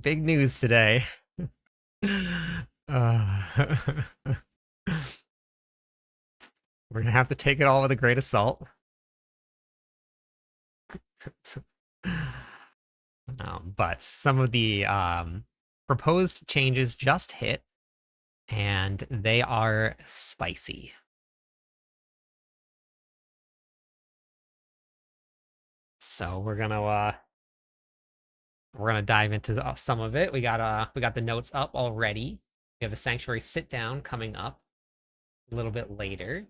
Big news today. uh, we're gonna have to take it all with a great of salt. But some of the proposed changes just hit, and they are spicy. So we're gonna dive into some of it. We got the notes up already. We have the Sanctuary sit down coming up a little bit later.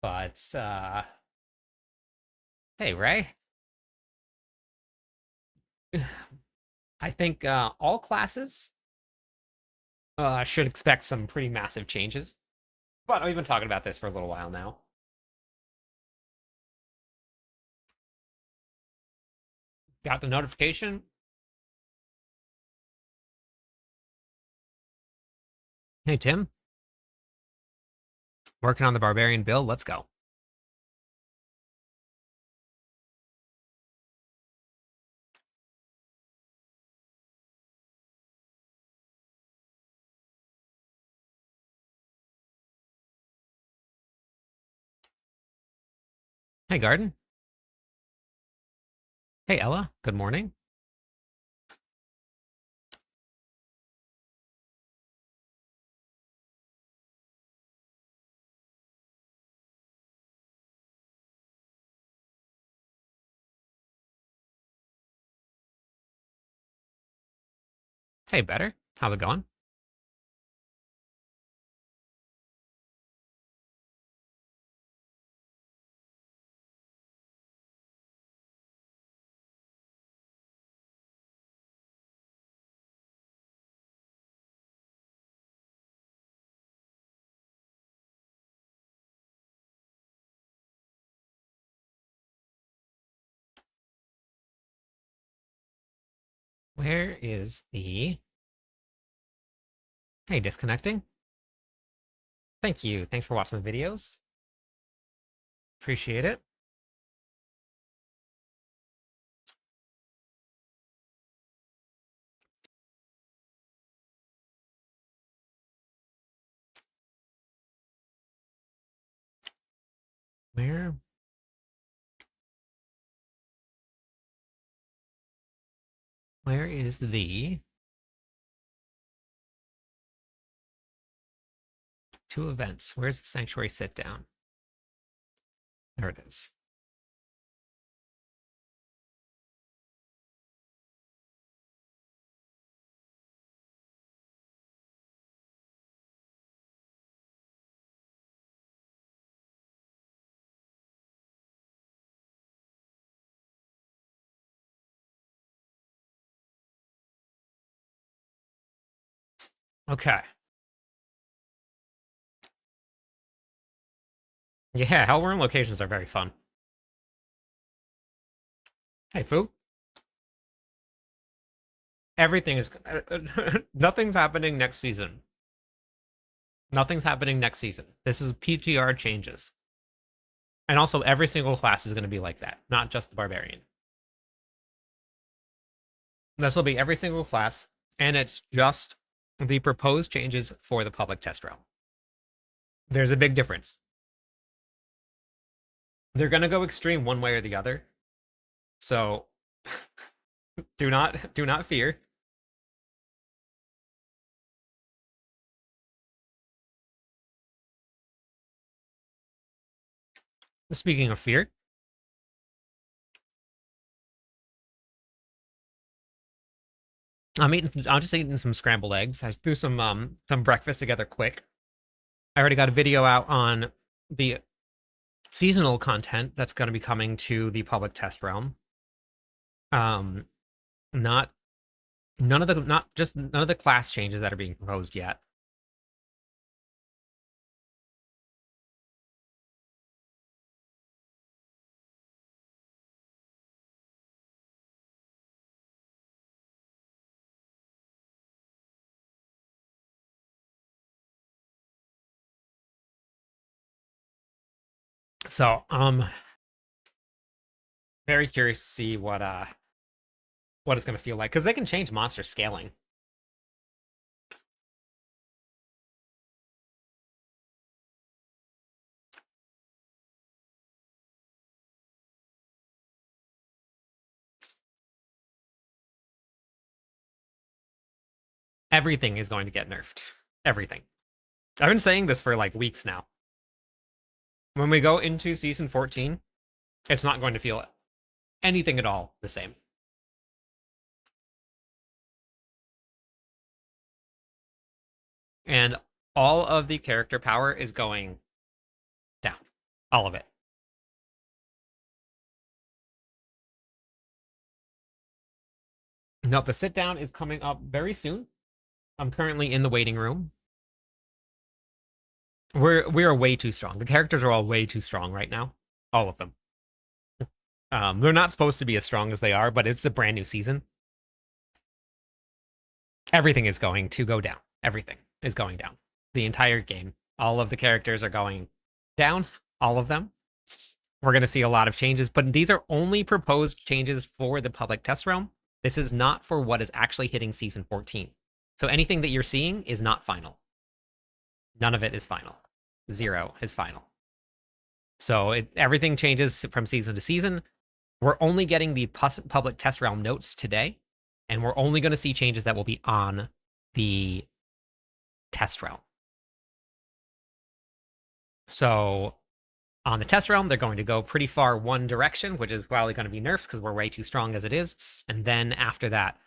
But hey, Ray. I think all classes should expect some pretty massive changes. But we've been talking about this for a little while now. Got the notification. Hey, Tim. Working on the Barbarian build. Let's go. Hey, Garden. Hey, Ella. Good morning. Hey, Better. How's it going? Where is the... Hey, disconnecting? Thank you. Thanks for watching the videos. Appreciate it. Where is the... Two events. Where's the Sanctuary sit down? There it is. Okay. Yeah, Hellworm locations are very fun. Hey, Foo. Everything is... Nothing's happening next season. Nothing's happening next season. This is PTR changes. And also, every single class is going to be like that, not just the Barbarian. This will be every single class, and it's just the proposed changes for the public test realm. There's a big difference. They're going to go extreme one way or the other. So do not fear. Speaking of fear, I'm just eating some scrambled eggs. I threw some breakfast together quick. I already got a video out on the seasonal content that's going to be coming to the public test realm. None of the class changes that are being proposed yet. So, very curious to see what what it's going to feel like, because they can change monster scaling. Everything is going to get nerfed. Everything. I've been saying this for like weeks now. When we go into season 14, it's not going to feel anything at all the same. And all of the character power is going down. All of it. Nope, the sit down is coming up very soon. I'm currently in the waiting room. We are way too strong. The characters are all way too strong right now. All of them. They're not supposed to be as strong as they are, but it's a brand new season. Everything is going to go down. Everything is going down. The entire game. All of the characters are going down. All of them. We're going to see a lot of changes, but these are only proposed changes for the public test realm. This is not for what is actually hitting season 14. So anything that you're seeing is not final. None of it is final. 0 is final. So everything changes from season to season. We're only getting the public test realm notes today, and we're only going to see changes that will be on the test realm. So on the test realm, they're going to go pretty far one direction, which is probably going to be nerfs because we're way too strong as it is. And then after that,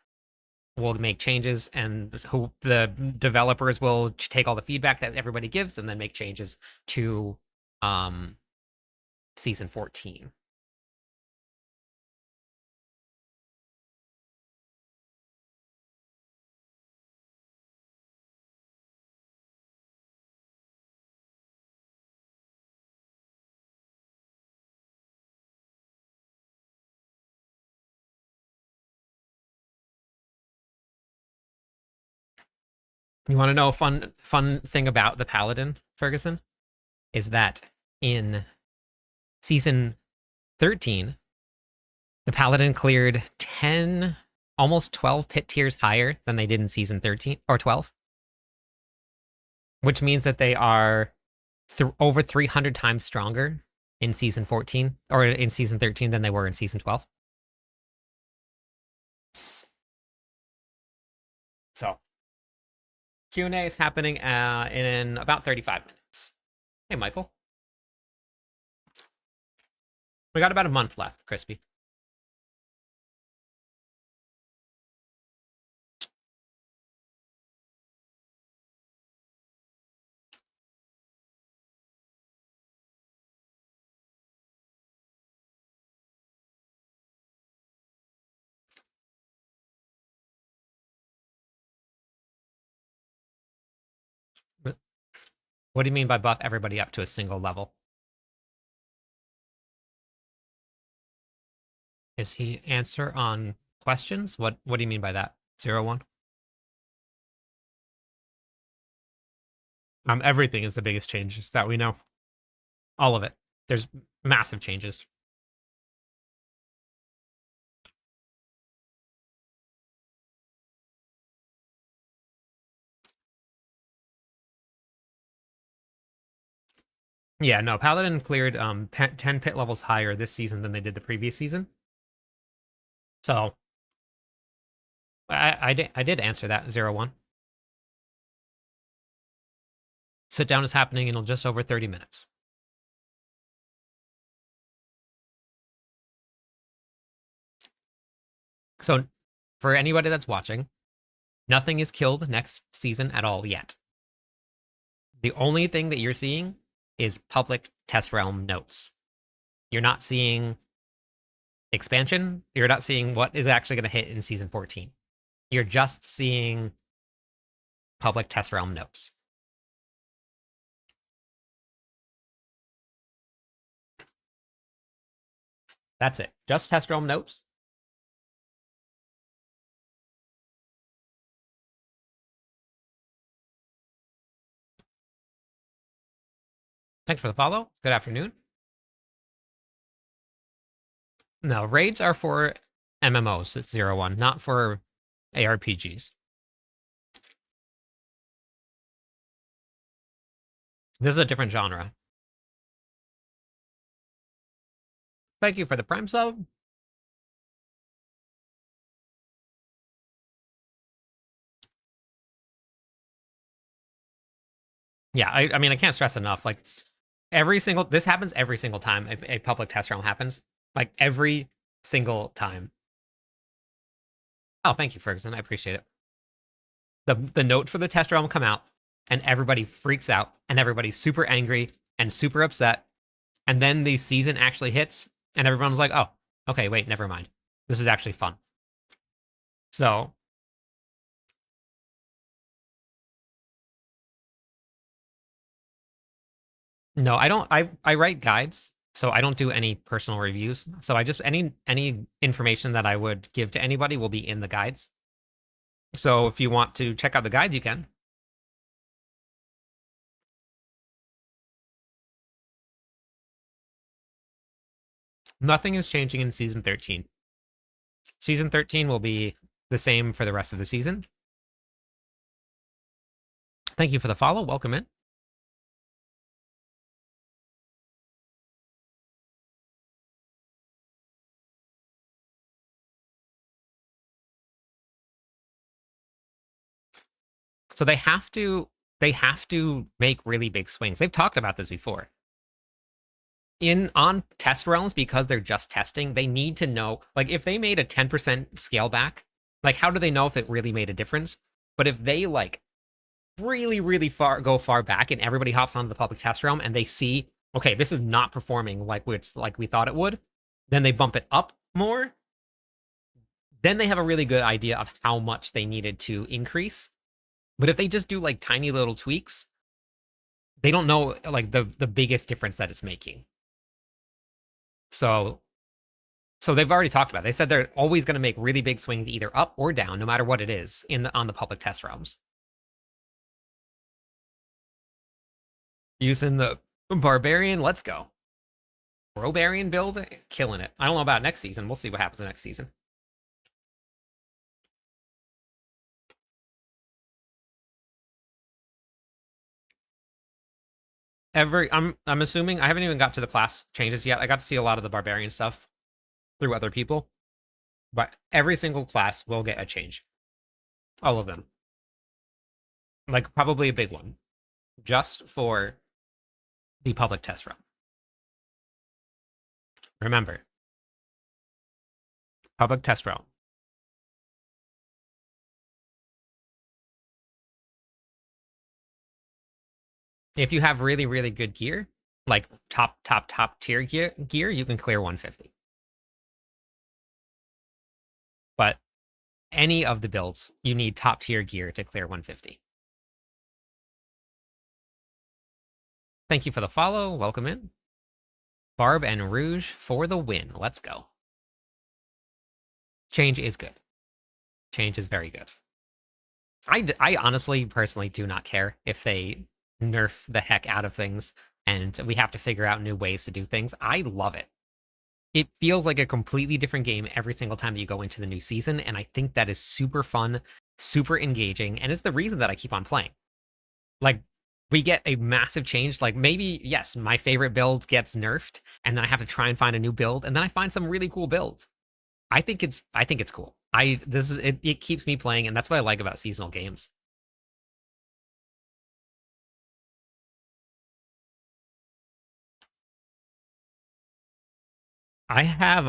we'll make changes, and the developers will take all the feedback that everybody gives and then make changes to season 14. You want to know a fun thing about the Paladin, Ferguson? Is that in season 13, the Paladin cleared 10, almost 12 pit tiers higher than they did in season 13 or 12. Which means that they are over 300 times stronger in season 14 or in season 13 than they were in season 12. So Q&A is happening in about 35 minutes. Hey, Michael. We got about a month left, Crispy. What do you mean by buff everybody up to a single level? Is he answer on questions? What do you mean by that? 01? Everything is the biggest changes that we know. All of it. There's massive changes. Yeah, no, Paladin cleared 10 pit levels higher this season than they did the previous season. So I did answer that 01. Sit down is happening in just over 30 minutes. So for anybody that's watching, nothing is killed next season at all yet. The only thing that you're seeing is public test realm notes. You're not seeing expansion. You're not seeing what is actually going to hit in season 14. You're just seeing public test realm notes. That's it. Just test realm notes. Thanks for the follow. Good afternoon. No, raids are for MMOs, 0-1, not for ARPGs. This is a different genre. Thank you for the Prime sub. Yeah, I mean, I can't stress enough. Like, this happens every single time a public test realm happens. Like, every single time. Oh, thank you, Ferguson. I appreciate it. The note for the test realm come out, and everybody freaks out, and everybody's super angry and super upset. And then the season actually hits, and everyone's like, oh, okay, wait, never mind. This is actually fun. So, no, I don't. I write guides, so I don't do any personal reviews. So I just any information that I would give to anybody will be in the guides. So if you want to check out the guide, you can. Nothing is changing in season 13. Season 13 will be the same for the rest of the season. Thank you for the follow. Welcome in. So they have to make really big swings. They've talked about this before. On test realms, because they're just testing, they need to know, like, if they made a 10% scale back, like, how do they know if it really made a difference? But if they like really, really go far back and everybody hops onto the public test realm and they see, okay, this is not performing like we thought it would, then they bump it up more. Then they have a really good idea of how much they needed to increase. But if they just do like tiny little tweaks, they don't know like the biggest difference that it's making. So they've already talked about it. They said they're always going to make really big swings either up or down, no matter what it is on the public test realms. Using the Barbarian, let's go. Barbarian build, killing it. I don't know about next season. We'll see what happens next season. I'm assuming I haven't even got to the class changes yet. I got to see a lot of the Barbarian stuff through other people, but every single class will get a change. All of them. Like probably a big one, just for the public test run. Remember, public test run. If you have really, really good gear, like top tier gear, you can clear 150. But any of the builds, you need top tier gear to clear 150. Thank you for the follow. Welcome in. Barb and Rouge for the win. Let's go. Change is good. Change is very good. I honestly, personally do not care if they nerf the heck out of things and we have to figure out new ways to do things. I love it. It feels like a completely different game every single time that you go into the new season, and I think that is super fun, super engaging, and it's the reason that I keep on playing. Like, we get a massive change. Like, maybe, yes, my favorite build gets nerfed, and then I have to try and find a new build, and then I find some really cool builds. I think it's cool. It keeps me playing, and that's what I like about seasonal games. I have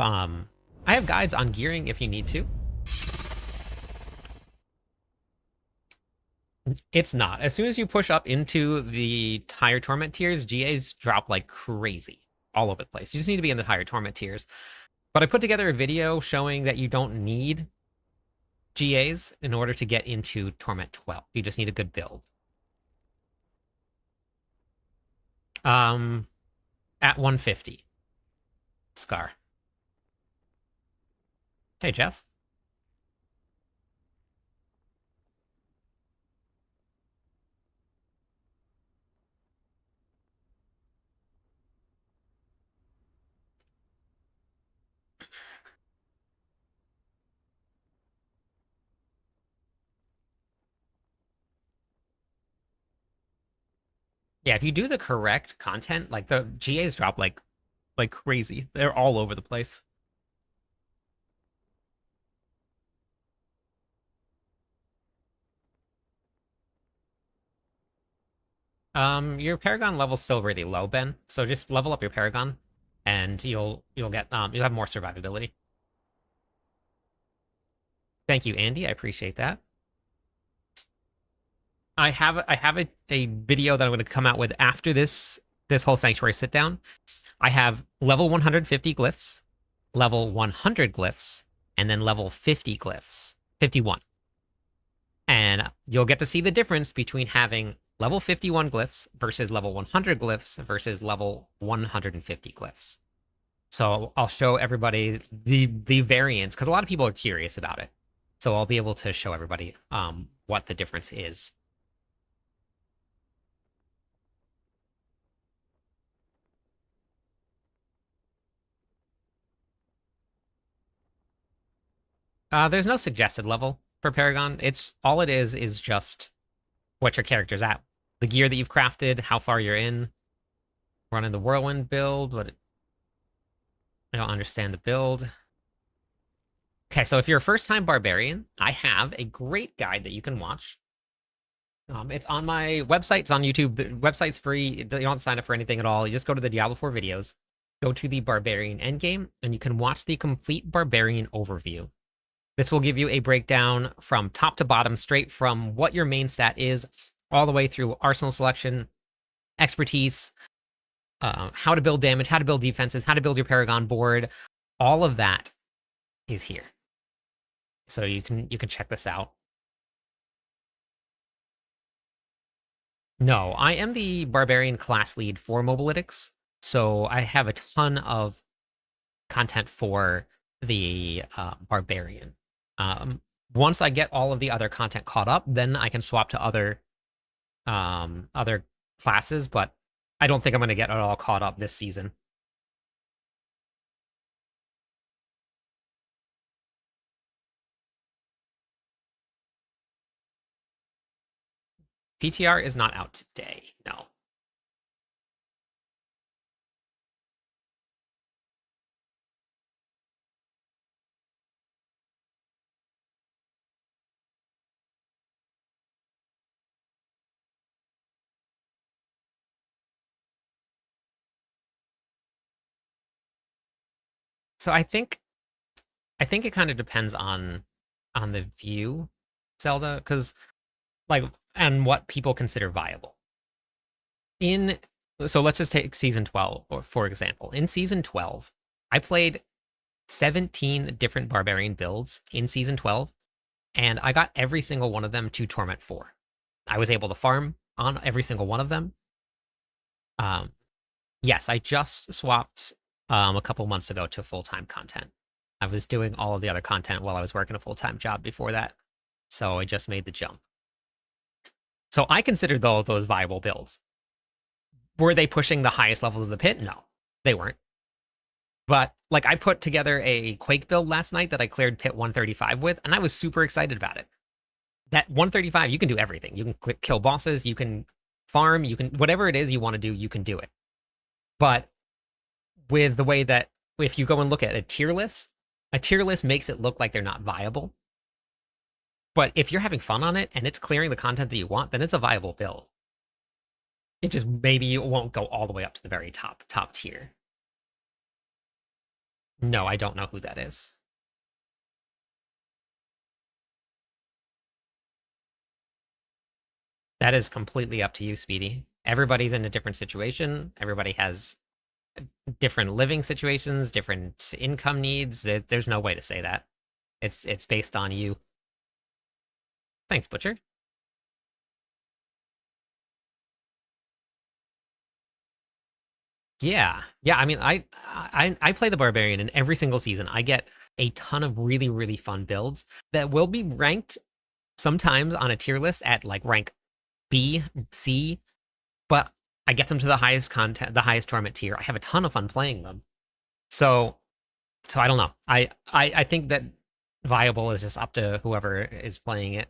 guides on gearing if you need to. It's not. As soon as you push up into the higher torment tiers, GAs drop like crazy all over the place. You just need to be in the higher torment tiers. But I put together a video showing that you don't need GAs in order to get into Torment 12. You just need a good build. At 150. Scar. Hey, Jeff. Yeah, if you do the correct content, like the GAs drop like crazy. They're all over the place. Your Paragon level's still really low, Ben. So just level up your Paragon, and you'll get you'll have more survivability. Thank you, Andy. I appreciate that. I have a video that I'm going to come out with after this whole sanctuary sit down. I have level 150 glyphs, level 100 glyphs, and then level 50 glyphs, 51. And you'll get to see the difference between having level 51 glyphs versus level 100 glyphs versus level 150 glyphs. So I'll show everybody the variance because a lot of people are curious about it. So I'll be able to show everybody what the difference is. There's no suggested level for Paragon. It's all it is just what your character's at, the gear that you've crafted, how far you're in, running the whirlwind build. What I don't understand the build. Okay, so if you're a first-time barbarian, I have a great guide that you can watch. It's on my website. It's on YouTube. The website's free. You don't have to sign up for anything at all. You just go to the Diablo 4 videos, go to the Barbarian Endgame, and you can watch the complete Barbarian overview. This will give you a breakdown from top to bottom, straight from what your main stat is, all the way through arsenal selection, expertise, how to build damage, how to build defenses, how to build your Paragon board. All of that is here. So you can check this out. No, I am the Barbarian class lead for Mobalytics, so I have a ton of content for the Barbarian. Once I get all of the other content caught up, then I can swap to other classes, but I don't think I'm going to get it all caught up this season. PTR is not out today, no. So I think it kind of depends on the view, Zelda, because like and what people consider viable. So let's just take season 12 for example. In season 12, I played 17 different barbarian builds in season 12, and I got every single one of them to Torment 4. I was able to farm on every single one of them. Yes, I just swapped a couple months ago to full-time content. I was doing all of the other content while I was working a full-time job before that. So I just made the jump. So I considered those viable builds. Were they pushing the highest levels of the pit? No, they weren't. But like I put together a Quake build last night that I cleared pit 135 with, and I was super excited about it. That 135, you can do everything. You can kill bosses, you can farm, you can whatever it is you want to do, you can do it. But with the way that if you go and look at a tier list makes it look like they're not viable. But if you're having fun on it and it's clearing the content that you want, then it's a viable build. It just maybe you won't go all the way up to the very top tier. No, I don't know who that is. That is completely up to you, Speedy. Everybody's in a different situation. Everybody has different living situations, different income needs. There's no way to say that. It's based on you. Thanks, Butcher. Yeah, yeah. I mean, I play the Barbarian, and every single season I get a ton of really really fun builds that will be ranked sometimes on a tier list at like rank B, C, but I get them to the highest content, the highest tournament tier. I have a ton of fun playing them. So, I don't know. I think that viable is just up to whoever is playing it.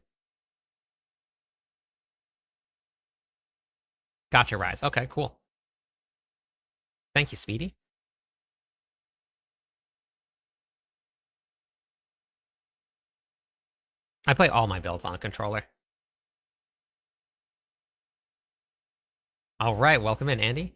Gotcha, Rise. Okay, cool. Thank you, Speedy. I play all my builds on a controller. All right, welcome in, Andy.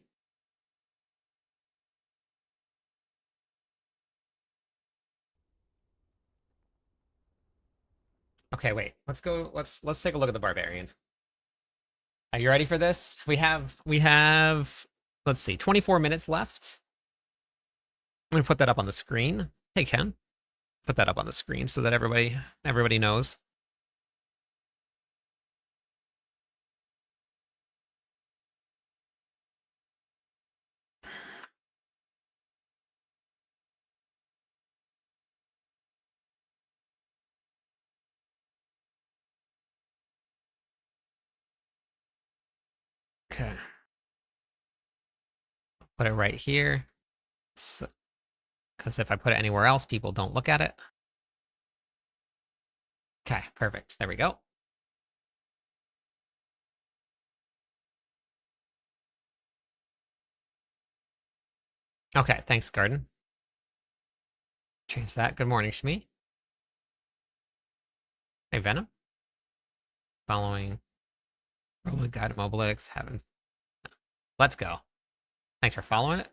Okay, wait. Let's go. Let's take a look at the barbarian. Are you ready for this? We have let's see, 24 minutes left. I'm gonna put that up on the screen. Hey Ken, put that up on the screen so that everybody knows. Okay. Put it right here. So, because if I put it anywhere else, people don't look at it. Okay, perfect. There we go. Okay, thanks, Garden. Change that. Good morning, Shmi. Hey, Venom. Following Roman Guide to Mobilitics. Let's go. Thanks for following it.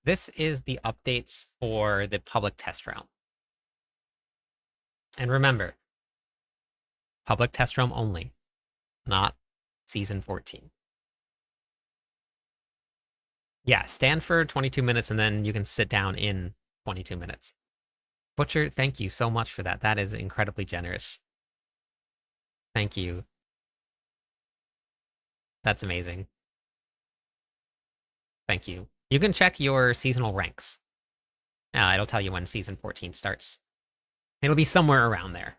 This is the updates for the public test realm. And remember, public test realm only, not season 14. Yeah, stand for 22 minutes and then you can sit down in 22 minutes. Butcher, thank you so much for that. That is incredibly generous. Thank you. That's amazing. Thank you. You can check your seasonal ranks. It'll tell you when season 14 starts. It'll be somewhere around there.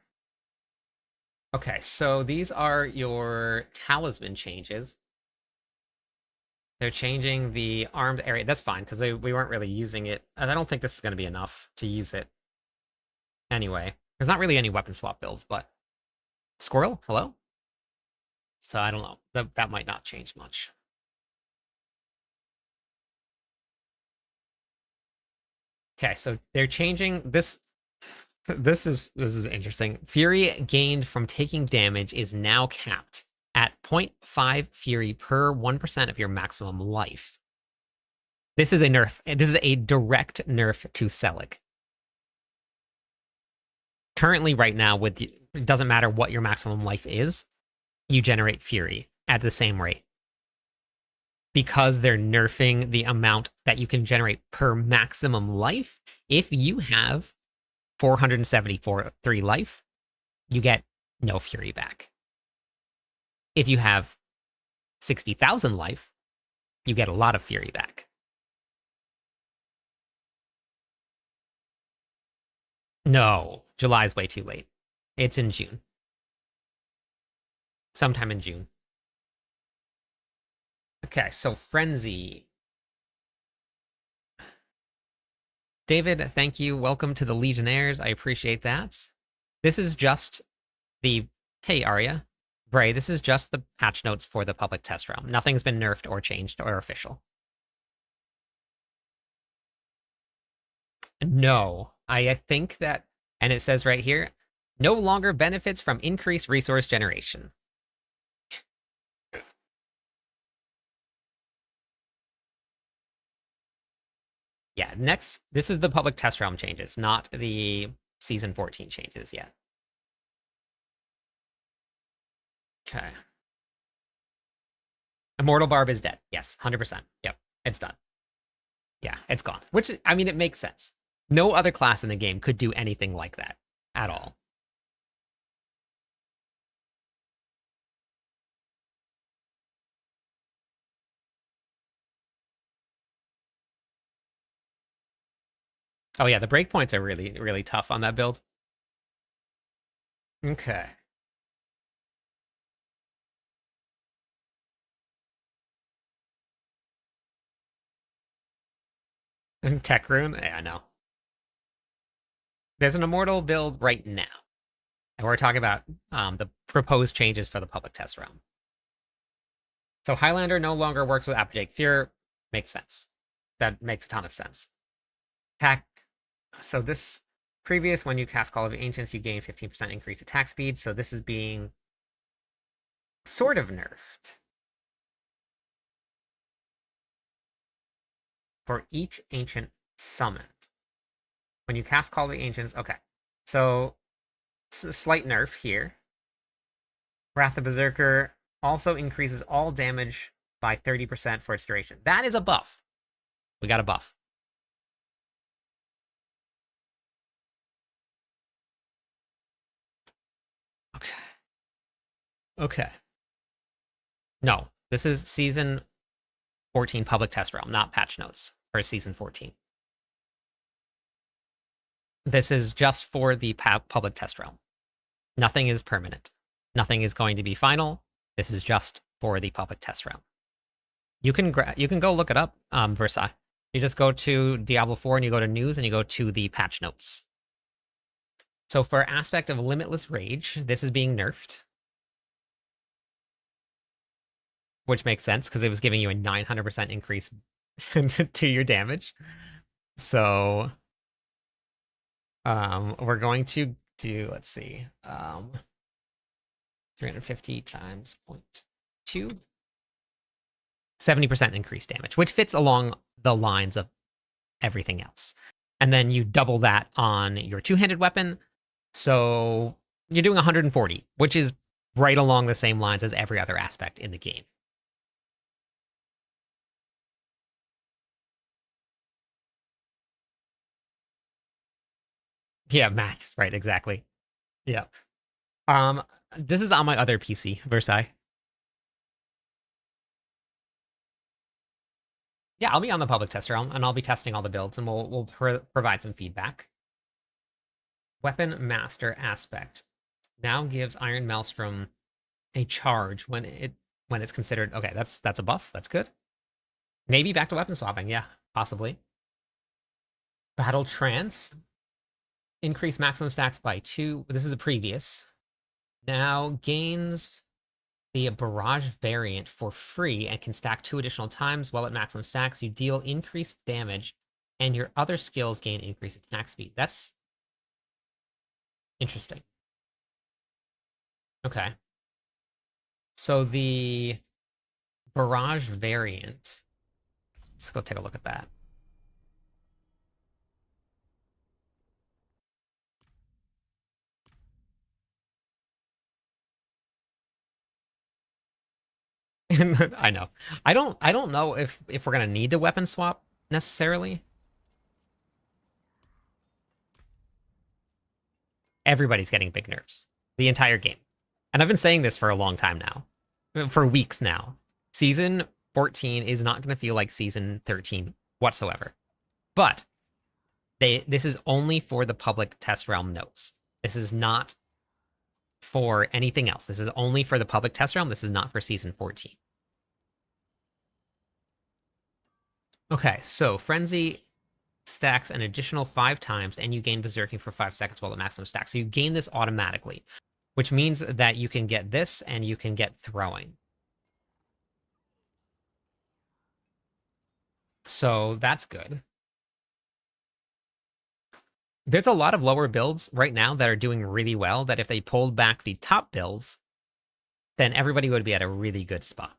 Okay, so these are your talisman changes. They're changing the armed area. That's fine, because we weren't really using it. And I don't think this is going to be enough to use it. Anyway, there's not really any weapon swap builds, but... Squirrel, hello? So I don't know. That might not change much. Okay, so they're changing this. This is interesting. Fury gained from taking damage is now capped at 0.5 Fury per 1% of your maximum life. This is a nerf. This is a direct nerf to Selig. Currently, right now, it doesn't matter what your maximum life is, you generate Fury at the same rate. Because they're nerfing the amount that you can generate per maximum life, if you have 473 life, you get no Fury back. If you have 60,000 life, you get a lot of Fury back. No, July is way too late. It's in June. Sometime in June. Okay, so Frenzy. David, thank you. Welcome to the Legionnaires. I appreciate that. This is just the... Hey, Arya. Bray, this is just the patch notes for the public test realm. Nothing's been nerfed or changed or official. No, I think that... And it says right here, no longer benefits from increased resource generation. Yeah, next, this is the public test realm changes, not the season 14 changes yet. Okay. Immortal Barb is dead. Yes, 100%. Yep, it's done. Yeah, it's gone. Which, I mean, it makes sense. No other class in the game could do anything like that at all. Oh yeah, the breakpoints are really, really tough on that build. Okay. And Tech Rune? Yeah, I know. There's an Immortal build right now. And we're talking about the proposed changes for the public test realm. So Highlander no longer works with Apogeic Fear. Makes sense. That makes a ton of sense. Attack. So this previous, when you cast Call of Ancients, you gain 15% increased attack speed. So this is being sort of nerfed. For each ancient summoned. When you cast Call of the Ancients, okay. So slight nerf here. Wrath of Berserker also increases all damage by 30% for its duration. That is a buff. We got a buff. Okay. Okay. No, this is Season 14 public test realm, not patch notes for Season 14. This is just for the public test realm. Nothing is permanent. Nothing is going to be final. This is just for the public test realm. You can go look it up, Versailles. You just go to Diablo 4 and you go to news and you go to the patch notes. So for aspect of Limitless Rage, this is being nerfed. Which makes sense because it was giving you a 900% increase to your damage. So we're going to do, let's see, 350 times 0.2. 70% increased damage, which fits along the lines of everything else. And then you double that on your two-handed weapon. So you're doing 140, which is right along the same lines as every other aspect in the game. Yeah, max, right, exactly. Yeah. This is on my other PC, Versailles. Yeah, I'll be on the public test realm, and I'll be testing all the builds, and we'll provide some feedback. Weapon Master aspect now gives Iron Maelstrom a charge when it's considered. Okay, that's a buff. That's good. Maybe back to weapon swapping. Yeah, possibly. Battle Trance. Increase maximum stacks by 2. This is a previous. Now gains the Barrage variant for free and can stack 2 additional times while at maximum stacks. You deal increased damage, and your other skills gain increased attack speed. That's interesting. Okay. So the Barrage variant. Let's go take a look at that. I know. I don't know if we're gonna need to weapon swap necessarily. Everybody's getting big nerfs the entire game, and I've been saying this for a long time now, for weeks now. Season 14 is not gonna feel like Season 13 whatsoever, but this is only for the public test realm notes. This is not for anything else. This is only for the public test realm. This is not for Season 14. Okay, so Frenzy stacks an additional 5 times, and you gain Berserking for 5 seconds while at maximum stack. So you gain this automatically, which means that you can get this, and you can get Throwing. So that's good. There's a lot of lower builds right now that are doing really well, that if they pulled back the top builds, then everybody would be at a really good spot.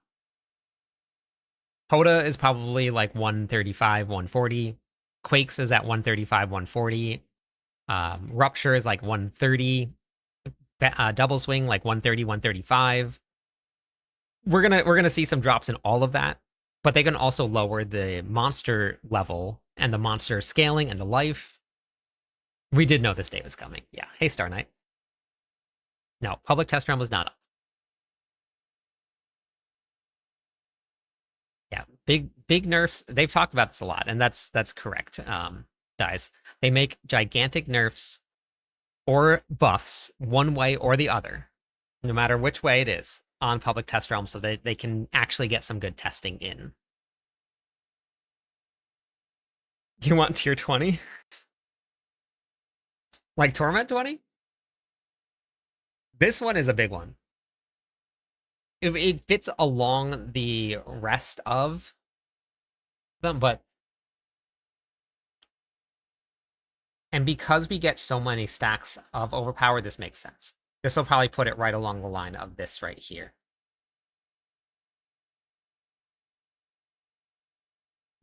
Hoda is probably like 135, 140. Quakes is at 135, 140. Rupture is like 130. Double Swing like 130, 135. We're gonna see some drops in all of that, but they can also lower the monster level and the monster scaling and the life. We did know this day was coming. Yeah. Hey, Star Knight. No, public test realm was not up. Yeah, big nerfs. They've talked about this a lot, and that's correct. Guys, they make gigantic nerfs or buffs one way or the other, no matter which way it is, on public test realm, so that they can actually get some good testing in. You want tier 20? Like Torment 20? This one is a big one. It fits along the rest of them, but and because we get so many stacks of overpower, this makes sense. This will probably put it right along the line of this right here.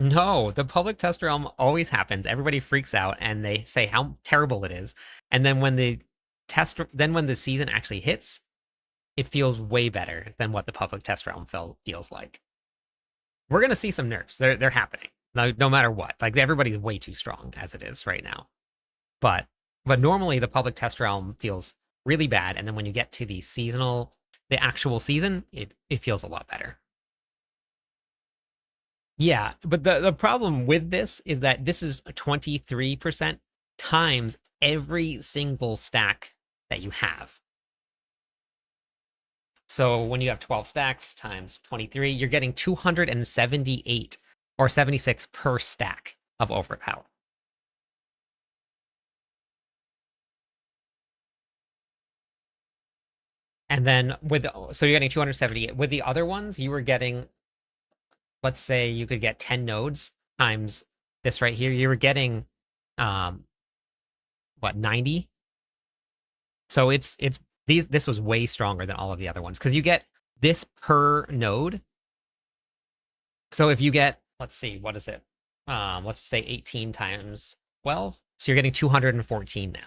No, the public test realm always happens. Everybody freaks out and they say how terrible it is. And then when when the season actually hits, it feels way better than what the public test realm feels like. We're gonna see some nerfs. They're happening. No matter what. Like everybody's way too strong as it is right now. But normally the public test realm feels really bad, and then when you get to the actual season, it feels a lot better. Yeah, but the problem with this is that this is 23% times every single stack that you have. So when you have 12 stacks times 23, you're getting 278 or 76 per stack of overpower. And then so you're getting 278. With the other ones, you were getting, let's say you could get 10 nodes times this right here. You were getting, what, 90? So this was way stronger than all of the other ones because you get this per node. So if you get, let's see, what is it? Let's say 18 times 12. So you're getting 214 now.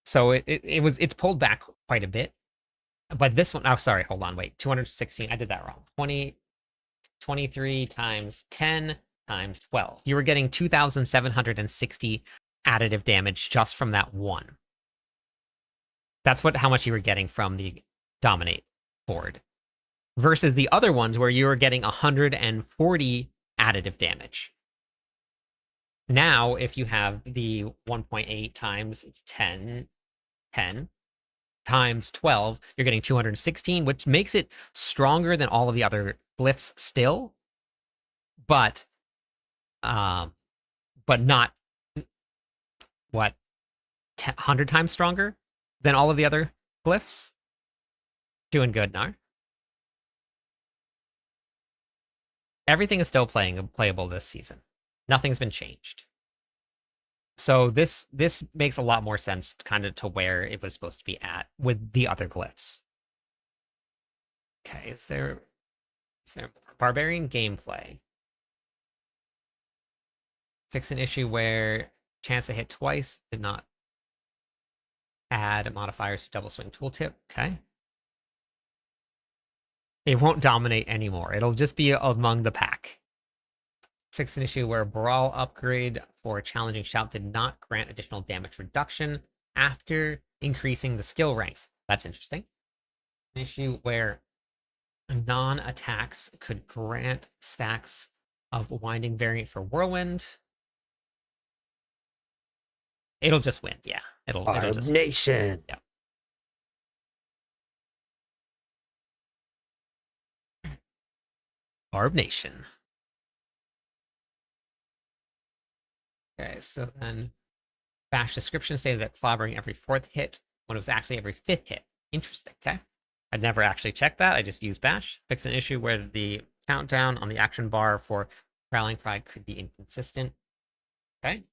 So it's pulled back quite a bit. But this one, oh, sorry, hold on, wait. 216, I did that wrong. 23 times 10 times 12. You were getting 2,760 additive damage just from that one. That's how much you were getting from the Dominate board. Versus the other ones where you were getting 140 additive damage. Now, if you have the 1.8 times 10 times 12, you're getting 216, which makes it stronger than all of the other glyphs still, but not, what, 100 times stronger than all of the other glyphs? Doing good, Nar. Everything is still playable this season. Nothing's been changed. So this makes a lot more sense kind of to where it was supposed to be at with the other glyphs. Okay, is there barbarian gameplay? Fix an issue where chance to hit twice did not add modifiers to double swing tooltip. Okay. It won't dominate anymore. It'll just be among the pack. Fix an issue where Brawl upgrade for challenging shout did not grant additional damage reduction after increasing the skill ranks. That's interesting. An issue where non-attacks could grant stacks of winding variant for Whirlwind. It'll just win, yeah. It'll just Nation. Yeah. Barb Nation. Okay, so then Bash description stated that clobbering every 4th hit when it was actually every 5th hit. Interesting, okay. I'd never actually checked that. I just used Bash. Fix an issue where the countdown on the action bar for Rallying Cry could be inconsistent. Okay.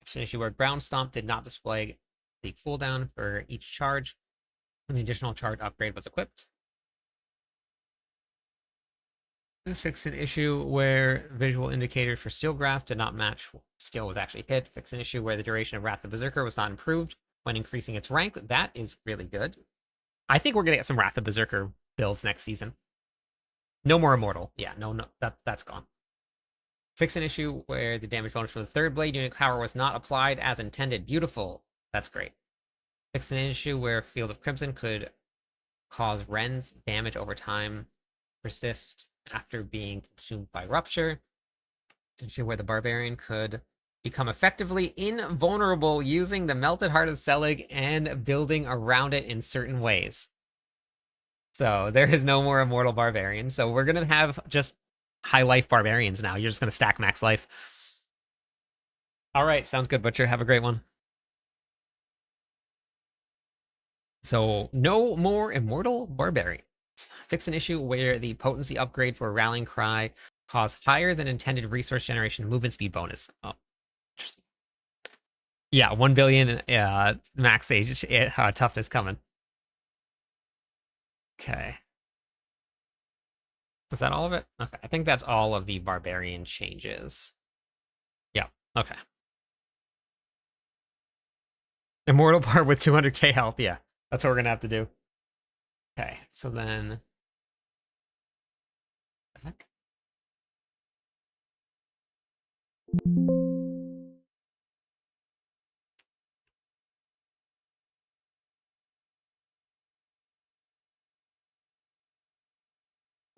Fix an issue where Ground Stomp did not display the cooldown for each charge when the additional charge upgrade was equipped. Fix an issue where visual indicator for Steelgrass did not match skill was actually hit. Fix an issue where the duration of Wrath of Berserker was not improved when increasing its rank. That is really good. I think we're gonna get some Wrath of Berserker builds next season. No more Immortal. Yeah, no, that's gone. Fix an issue where the damage bonus from the 3rd blade unit power was not applied as intended. Beautiful. That's great. Fix an issue where Field of Crimson could cause Ren's damage over time persist after being consumed by Rupture. Issue where the Barbarian could become effectively invulnerable using the Melted Heart of Selig and building around it in certain ways. So there is no more Immortal Barbarian. So we're going to have just high life Barbarians now. You're just going to stack max life. All right, sounds good, Butcher. Have a great one. So no more immortal barbarians. Fix an issue where the potency upgrade for rallying cry caused higher than intended resource generation movement speed bonus. Oh, interesting. Yeah, 1 billion max age toughness coming. Okay. Was that all of it? Okay, I think that's all of the barbarian changes. Yeah, okay. Immortal bar with 200k health, yeah. That's what we're gonna have to do. Okay, so then...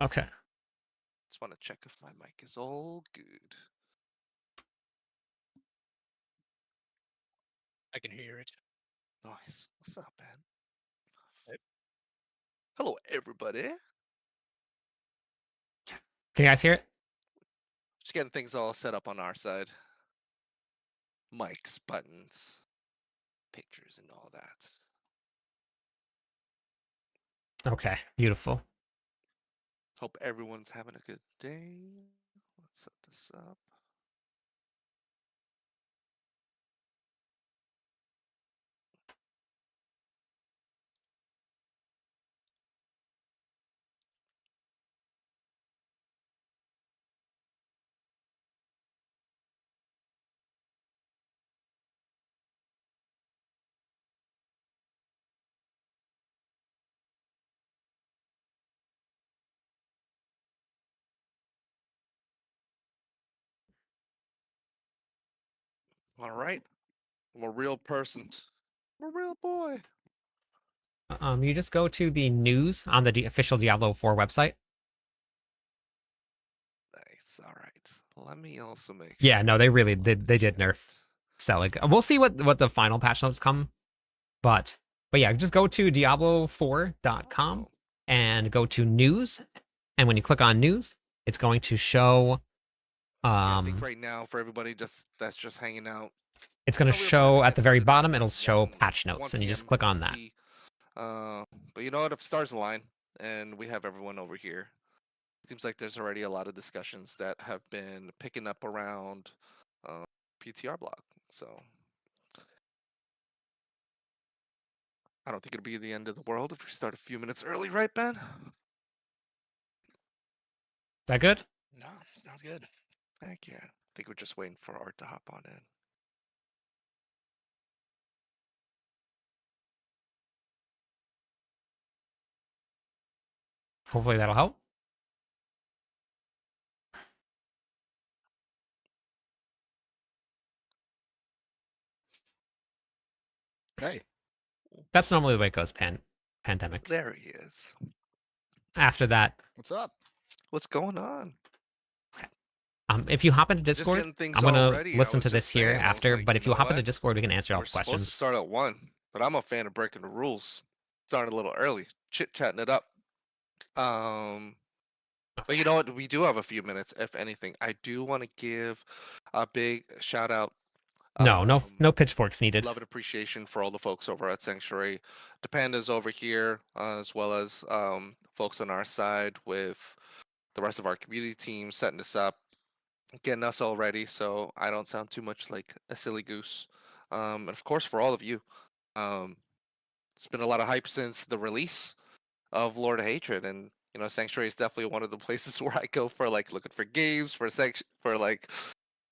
Okay. Just want to check if my mic is all good. I can hear it. Nice. What's up, man? Hey. Hello, everybody. Can you guys hear it? Just getting things all set up on our side. Mics, buttons, pictures, and all that. Okay, beautiful. Hope everyone's having a good day. Let's set this up. All right. I'm a real person. I'm a real boy. You just go to the news on the official Diablo 4 website. Nice. All right. Let me also make Yeah, sure no, they really did. They did nerf Selig. We'll see what the final patch notes come, but yeah, just go to Diablo4.com Also, and go to news, and when you click on news, it's going to show. yeah, I think right now for everybody that's just hanging out, It's going to real quick, show at the it's very the bottom. time. It'll It's show 1 patch notes, and you just p.m. click on that. ET. But you know what? If stars align and we have everyone over here, seems like there's already a lot of discussions that have been picking up around PTR block. So I don't think it'll be the end of the world if we start a few minutes early, right, Ben? That good? No, sounds good. Heck yeah. I think we're just waiting for Art to hop on in. Hopefully that'll help. Hey, That's normally the way it goes. Pandemic. There he is. After that, what's up? What's going on? if you hop into Just Discord, getting things I'm all gonna ready. I listen was to this just here saying, I was after. like, But you if you know hop into what? Discord, we can answer all We're the supposed to questions. start at 1, but I'm a fan of breaking the rules. Starting a little early, chit-chatting it up. But you know what? We do have a few minutes, if anything. I do want to give a big shout out. No pitchforks needed. Love and appreciation for all the folks over at Sanctuary, the pandas over here, as well as folks on our side with the rest of our community team setting this up, getting us all ready, so I don't sound too much like a silly goose. And of course, for all of you, it's been a lot of hype since the release of Lord of Hatred, and you know, Sanctuary is definitely one of the places where I go for like looking for games, for like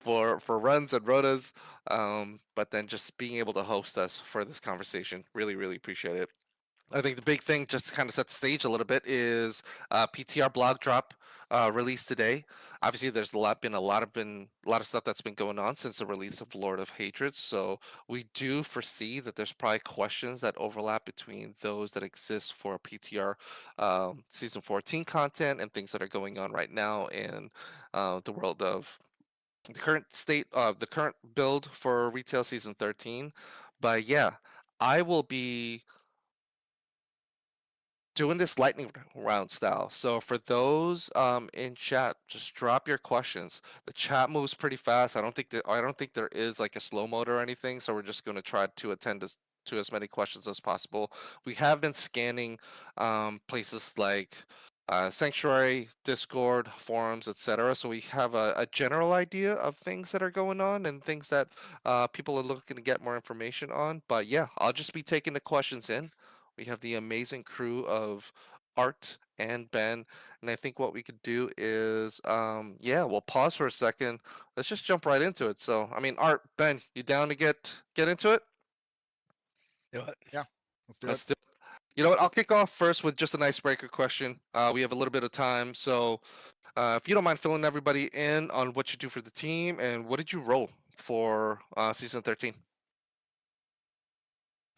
for runs and rotas. But then just being able to host us for this conversation, really appreciate it. I think the big thing, just to kind of set the stage a little bit, is PTR blog drop released today. Obviously, there's been a lot of stuff that's been going on since the release of Lord of Hatred. So we do foresee that there's probably questions that overlap between those that exist for PTR season 14 content and things that are going on right now in the world of the current state of the current build for retail season 13. But yeah, I will be doing this lightning round style. So for those in chat, just drop your questions. The chat moves pretty fast. I don't think there is like a slow mode or anything. So we're just going to try to attend to as many questions as possible. We have been scanning places like Sanctuary, Discord, forums, etc. So we have a general idea of things that are going on and things that people are looking to get more information on. But yeah, I'll just be taking the questions in. We have the amazing crew of Art and Ben, and I think what we could do is, yeah, we'll pause for a second. Let's just jump right into it. So, I mean, Art, Ben, you down to get into it? Do it. Yeah, let's do Let's it. do it. You know what? I'll kick off first with just an icebreaker question. We have a little bit of time, so if you don't mind filling everybody in on what you do for the team and what did you roll for season 13?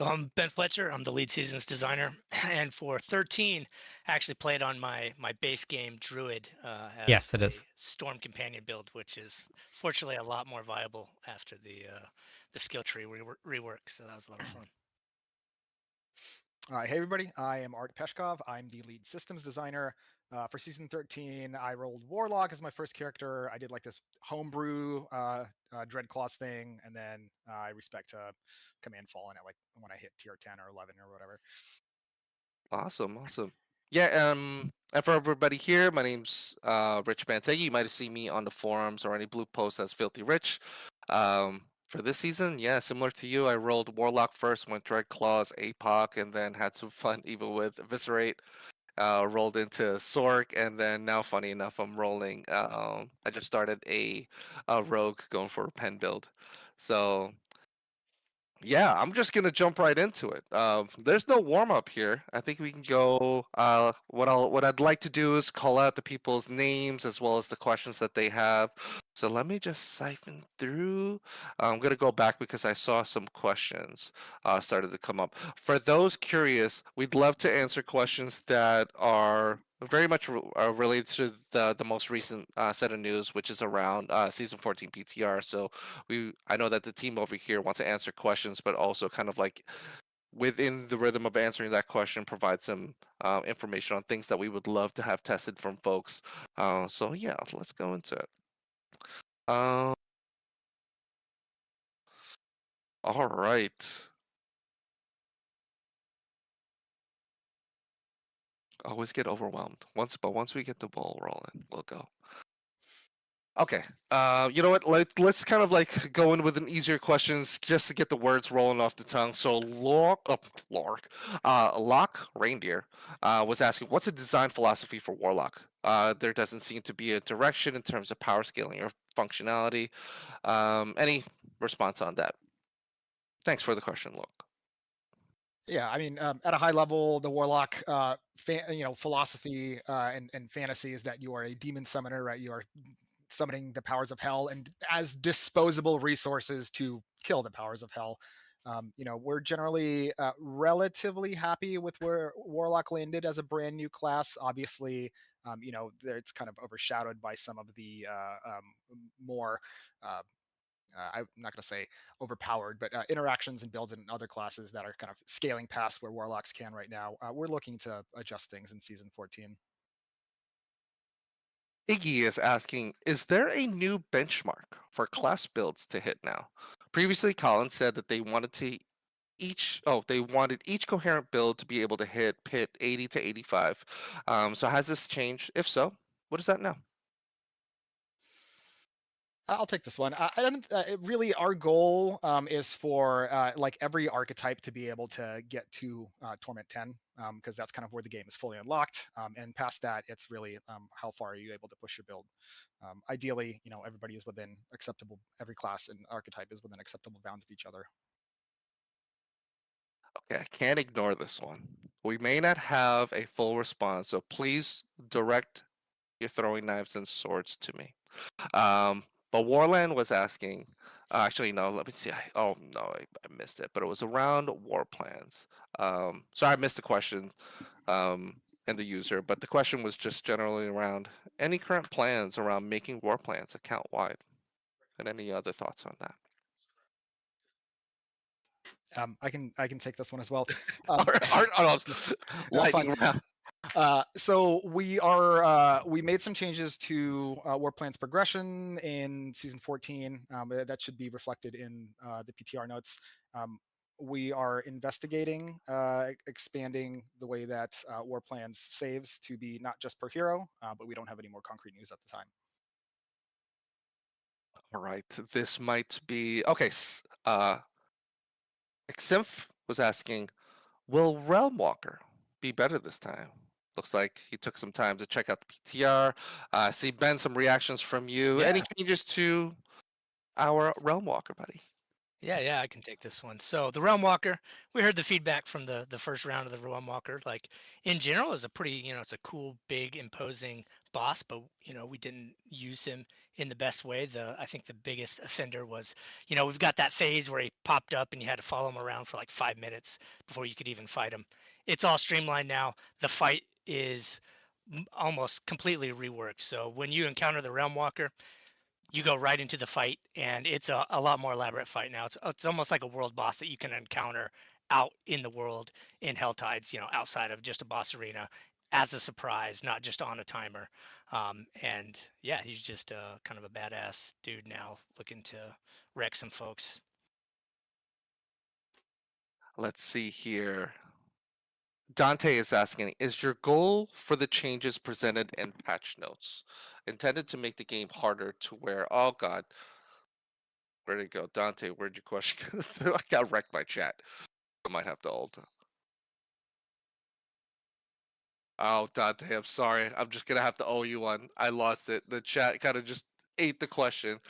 I'm Ben Fletcher. I'm the lead seasons designer, and for 13, I actually played on my base game Druid as Yes, it a is. Storm Companion build, which is fortunately a lot more viable after the skill tree rework. So that was a lot of fun. Hey everybody, I am Art Peshkov. I'm the lead systems designer. For season 13, I rolled Warlock as my first character. I did like this homebrew Dreadclaws thing, and then I respect Command Fallen at like when I hit tier 10 or 11 or whatever. Awesome, awesome. Yeah, and for everybody here, my name's Rich Bantegi. You might have seen me on the forums or any blue posts as Filthy Rich. For this season, yeah, similar to you, I rolled Warlock first, went Dreadclaws, APOC, and then had some fun even with Eviscerate. Rolled into Sork, and then now, funny enough, I'm rolling. I just started a Rogue going for a pen build. So yeah, I'm just gonna jump right into it. There's no warm up here. I think we can go. What I'd like to do is call out the people's names as well as the questions that they have. So let me just siphon through. I'm gonna go back because I saw some questions started to come up. For those curious, we'd love to answer questions that are very much related to the most recent set of news, which is around season 14 PTR. So I know that the team over here wants to answer questions, but also kind of like within the rhythm of answering that question, provide some information on things that we would love to have tested from folks. So yeah, let's go into it. All right. Always get overwhelmed. But once we get the ball rolling, we'll go. Okay. You know what? Let's kind of like go in with an easier questions just to get the words rolling off the tongue. So Locke Reindeer was asking, what's the design philosophy for Warlock? There doesn't seem to be a direction in terms of power scaling or functionality. Any response on that? Thanks for the question, Locke. Yeah, I mean, at a high level, the Warlock, philosophy and fantasy is that you are a demon summoner, right? You are summoning the powers of hell and as disposable resources to kill the powers of hell. We're generally relatively happy with where Warlock landed as a brand new class. Obviously, it's kind of overshadowed by some of the more I'm not going to say overpowered, but interactions and builds in other classes that are kind of scaling past where Warlocks can right now. We're looking to adjust things in season 14. Iggy is asking, is there a new benchmark for class builds to hit now? Previously, Colin said that they wanted each coherent build to be able to hit pit 80 to 85. So has this changed? If so, what is that now? I'll take this one. I don't really. Our goal is for like every archetype to be able to get to Torment 10, because that's kind of where the game is fully unlocked. And past that, it's really how far are you able to push your build. Ideally, everybody is within acceptable. Every class and archetype is within acceptable bounds of each other. Okay, I can't ignore this one. We may not have a full response, so please direct your throwing knives and swords to me. But Warland was asking, actually, no, let me see. I missed it, but it was around war plans. Sorry, I missed the question and the user, but the question was just generally around any current plans around making war plans account wide, and any other thoughts on that. I can take this one as well. Lightning round. So we made some changes to war plans progression in season 14. That should be reflected in the PTR notes. We are investigating expanding the way that War Plans saves to be not just per hero, but we don't have any more concrete news at the time. All right, this might be okay. Xinf was asking, will Realm Walker be better this time? Looks like he took some time to check out the PTR. See, Ben, some reactions from you. Any Yeah. changes to our Realm Walker, buddy? Yeah, I can take this one. So the Realm Walker, we heard the feedback from the first round of the Realm Walker. Like in general, is a pretty, it's a cool, big, imposing boss, but we didn't use him in the best way. I think the biggest offender was, we've got that phase where he popped up and you had to follow him around for like 5 minutes before you could even fight him. It's all streamlined now. The fight is almost completely reworked. So when you encounter the Realm Walker, you go right into the fight, and it's a lot more elaborate fight now. It's almost like a world boss that you can encounter out in the world in Helltides, outside of just a boss arena as a surprise, not just on a timer. And yeah, he's just kind of a badass dude now, looking to wreck some folks. Let's see here. Dante is asking, is your goal for the changes presented in patch notes intended to make the game harder to wear? Oh God, where'd it go? Dante, where'd your question go? I got wrecked by chat. I might have to alter. Oh, Dante, I'm sorry. I'm just gonna have to owe you one. I lost it. The chat kind of just ate the question.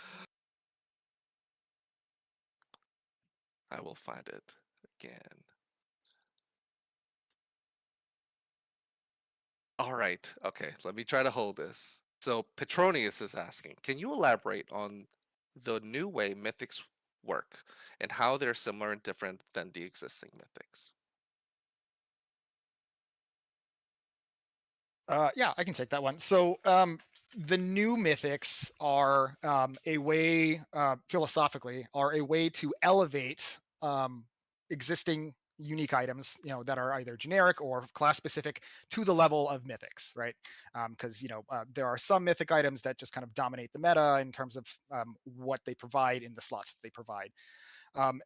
I will find it again. All right. Okay. Let me try to hold this. So Petronius is asking, can you elaborate on the new way mythics work and how they're similar and different than the existing mythics? Yeah, I can take that one. So the new mythics are a way, philosophically, are a way to elevate existing unique items, that are either generic or class specific to the level of mythics, right? Because there are some mythic items that just kind of dominate the meta in terms of what they provide in the slots that they provide.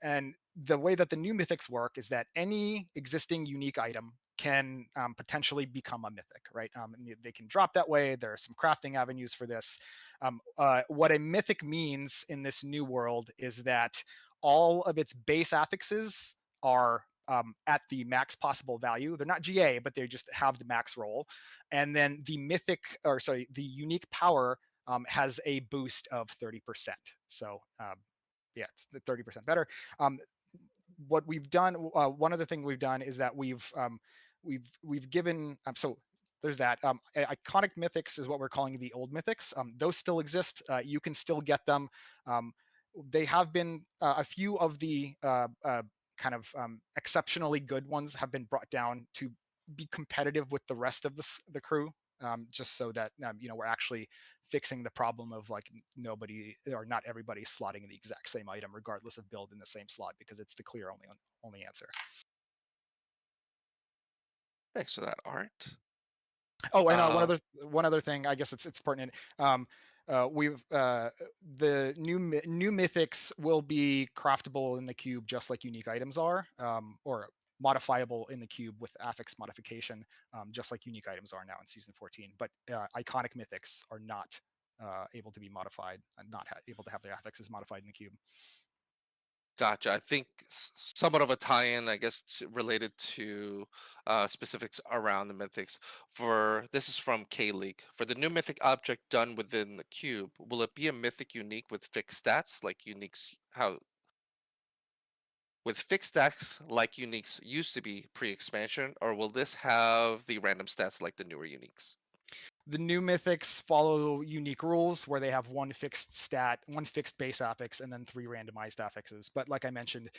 And the way that the new mythics work is that any existing unique item can potentially become a mythic, right? And they can drop that way. There are some crafting avenues for this. What a mythic means in this new world is that all of its base affixes are at the max possible value. They're not GA, but they just have the max roll. And then the unique power has a boost of 30%. So yeah, it's 30% better. What we've done, one other thing we've done is that we've given so there's that iconic mythics is what we're calling the old mythics. Those still exist. You can still get them. They have been a few of the kind of exceptionally good ones have been brought down to be competitive with the rest of the crew. Just so that we're actually fixing the problem of like nobody or not everybody slotting the exact same item regardless of build in the same slot, because it's the clear only answer. Thanks for that, Art. Oh, and one other thing, I guess it's pertinent. We've the new mythics will be craftable in the cube just like unique items are, or modifiable in the cube with affix modification, just like unique items are now in season 14. But iconic mythics are not able to be modified and not able to have their affixes modified in the cube. Gotcha. I think somewhat of a tie-in, I guess, related to specifics around the mythics. This is from K-League. For the new mythic object done within the cube, will it be a mythic unique with fixed stats like uniques? With fixed stats like uniques used to be pre-expansion, or will this have the random stats like the newer uniques? The new mythics follow unique rules where they have one fixed stat, one fixed base affix, and then 3 randomized affixes. But like I mentioned,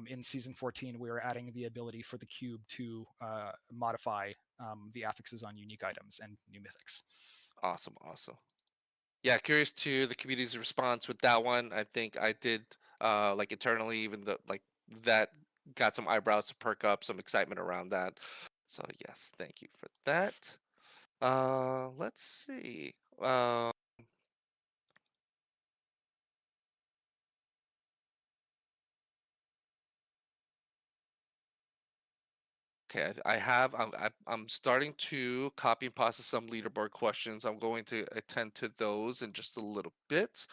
in season 14, we are adding the ability for the cube to modify the affixes on unique items and new mythics. Awesome. Yeah, curious to the community's response with that one. I think I did like internally, even that got some eyebrows to perk up, some excitement around that. So yes, thank you for that. Let's see. Okay, I have. I'm starting to copy and paste some leaderboard questions. I'm going to attend to those in just a little bit.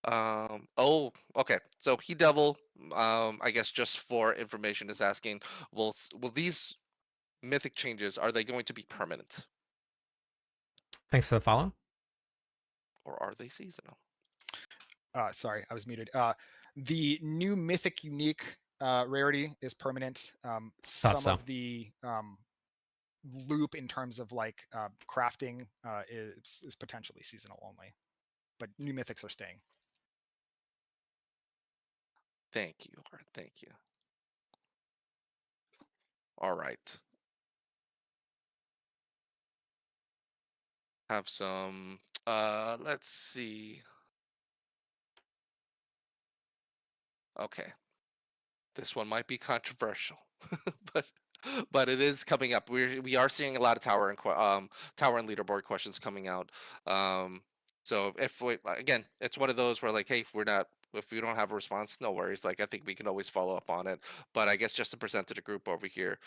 Oh, okay. So He Devil, I guess just for information, is asking, will these mythic changes, are they going to be permanent Thanks for the follow. or are they seasonal? Sorry, I was muted. The new mythic unique rarity is permanent. Some so. of the loop in terms of like crafting is potentially seasonal only, but new mythics are staying. Thank you, Art. Thank you. All right. Have some. Let's see. Okay. This one might be controversial, but it is coming up. We are seeing a lot of tower and leaderboard questions coming out. So if we, again, it's one of those where like, hey, if we don't have a response, no worries. Like I think we can always follow up on it. But I guess just to present to the group over here,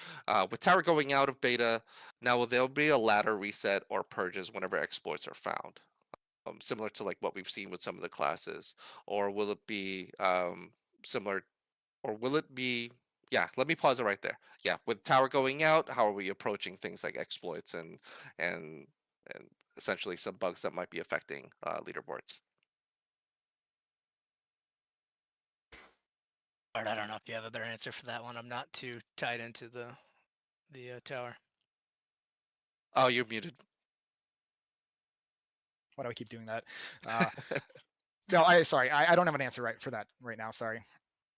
with tower going out of beta, now will there be a ladder reset or purges whenever exploits are found? Similar to like what we've seen with some of the classes, or will it be similar or will it be, yeah, let me pause it right there. Yeah, with tower going out, how are we approaching things like exploits and and essentially some bugs that might be affecting leaderboards? Art, I don't know if you have a better answer for that one. I'm not too tied into the tower. Oh, you're muted. Why do I keep doing that? No, sorry, I don't have an answer right for that right now. Sorry.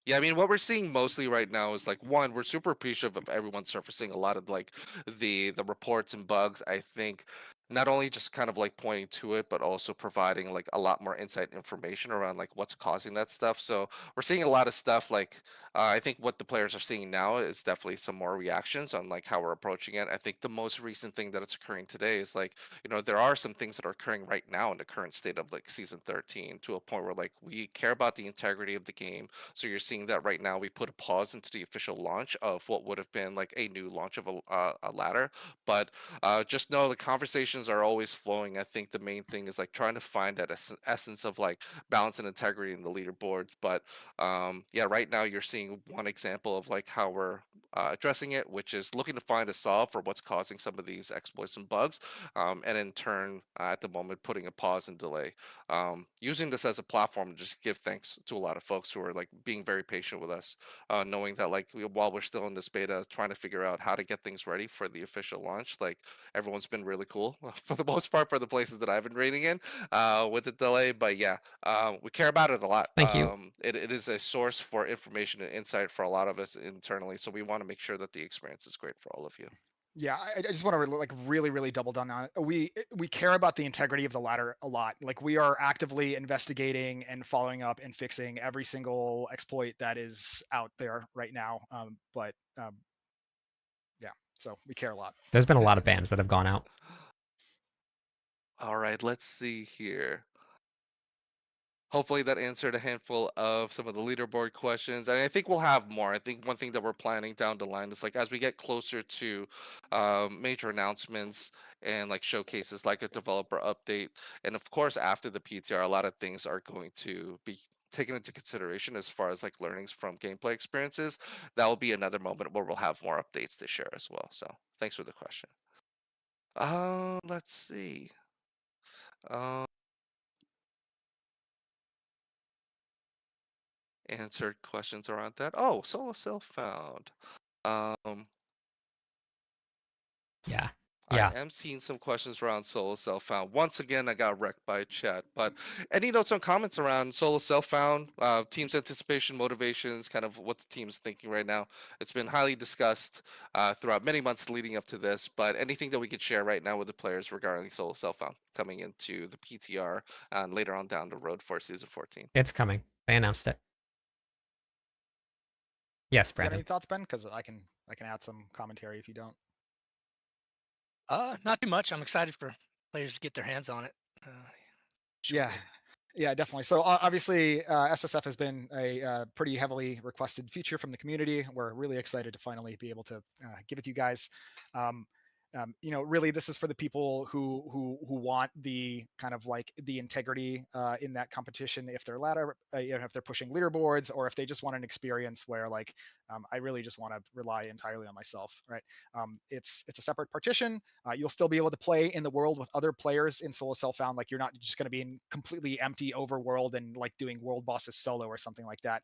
Yeah, I mean, what we're seeing mostly right now is like one, we're super appreciative of everyone surfacing a lot of like the reports and bugs. I think not only just kind of like pointing to it, but also providing like a lot more insight information around like what's causing that stuff. So we're seeing a lot of stuff like I think what the players are seeing now is definitely some more reactions on like how we're approaching it. I think the most recent thing that it's occurring today is like, there are some things that are occurring right now in the current state of like season 13 to a point where like we care about the integrity of the game, so you're seeing that right now we put a pause into the official launch of what would have been like a new launch of a ladder. But just know the conversations are always flowing. I think the main thing is like trying to find that essence of like balance and integrity in the leaderboards. But yeah, right now you're seeing one example of like how we're addressing it, which is looking to find a solve for what's causing some of these exploits and bugs, and in turn, at the moment, putting a pause and delay. Using this as a platform to just give thanks to a lot of folks who are like being very patient with us, knowing that like while we're still in this beta, trying to figure out how to get things ready for the official launch, like everyone's been really cool for the most part for the places that I've been raiding in with the delay. But yeah, we care about it a lot. Thank you. It is a source for information and insight for a lot of us internally, so we want to make sure that the experience is great for all of you. Yeah, I just want to like really double down on it. We care about the integrity of the ladder a lot. Like we are actively investigating and following up and fixing every single exploit that is out there right now. Yeah, so we care a lot. There's been a lot of bans that have gone out. All right, let's see here. Hopefully that answered a handful of some of the leaderboard questions, and I think we'll have more. I think one thing that we're planning down the line is like as we get closer to major announcements and like showcases like a developer update, and of course after the PTR, a lot of things are going to be taken into consideration as far as like learnings from gameplay experiences. That will be another moment where we'll have more updates to share as well. So thanks for the question. Let's see. Answered questions around that. Oh, solo self found. Yeah. I am seeing some questions around solo self found. Once again, I got wrecked by chat. But any notes on comments around solo self found, team's anticipation, motivations, kind of what the team's thinking right now? It's been highly discussed throughout many months leading up to this. But anything that we could share right now with the players regarding solo self found coming into the PTR and later on down the road for season 14? It's coming. They announced it. Yes, You got Brandon. any thoughts, Ben? Because I can add some commentary if you don't. Not too much. I'm excited for players to get their hands on it. Yeah, Yeah, definitely. So obviously, SSF has been a pretty heavily requested feature from the community. We're really excited to finally be able to give it to you guys. Um, really, this is for the people who want the kind of like the integrity in that competition. If they're ladder, if they're pushing leaderboards, or if they just want an experience where like I really just want to rely entirely on myself, right? It's a separate partition. You'll still be able to play in the world with other players in solo self-found. Like you're not just going to be in completely empty overworld and like doing world bosses solo or something like that.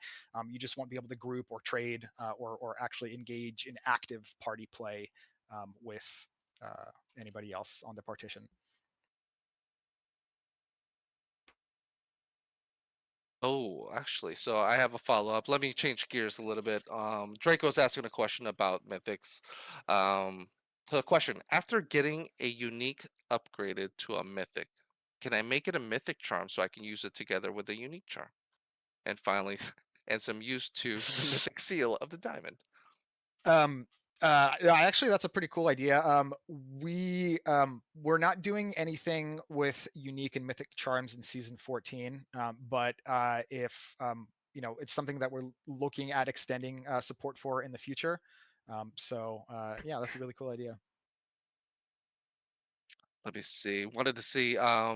You just won't be able to group or trade or actually engage in active party play with anybody else on the partition. Oh, actually, so I have a follow-up. Let me change gears a little bit. Draco's asking a question about mythics. So the question, after getting a unique upgraded to a mythic, can I make it a mythic charm so I can use it together with a unique charm? And finally, and some use to the mythic seal of the diamond. Actually, that's a pretty cool idea. We're not doing anything with unique and mythic charms in season 14, but if it's something that we're looking at extending support for in the future. Yeah, that's a really cool idea. Let me see. Wanted to see. Are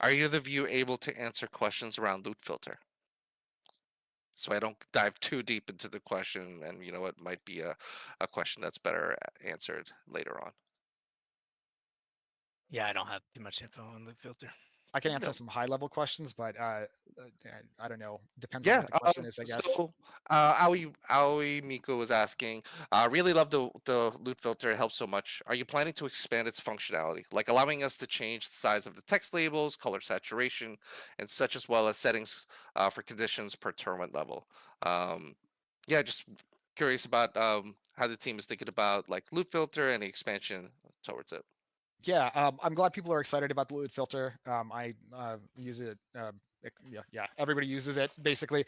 either of you able to answer questions around loot filter? So I don't dive too deep into the question, and it might be a question that's better answered later on. Yeah, I don't have too much info on loop filter. I can answer No. some high level questions, but I don't know. Depends on Yeah. what the question is, I guess. So Aoi Miko was asking, really love the loot filter. It helps so much. Are you planning to expand its functionality, like allowing us to change the size of the text labels, color saturation, and such, as well as settings for conditions per tournament level? Yeah, just curious about how the team is thinking about like loot filter and the expansion towards it. Yeah, I'm glad people are excited about the loot filter. I use it. Yeah, everybody uses it basically.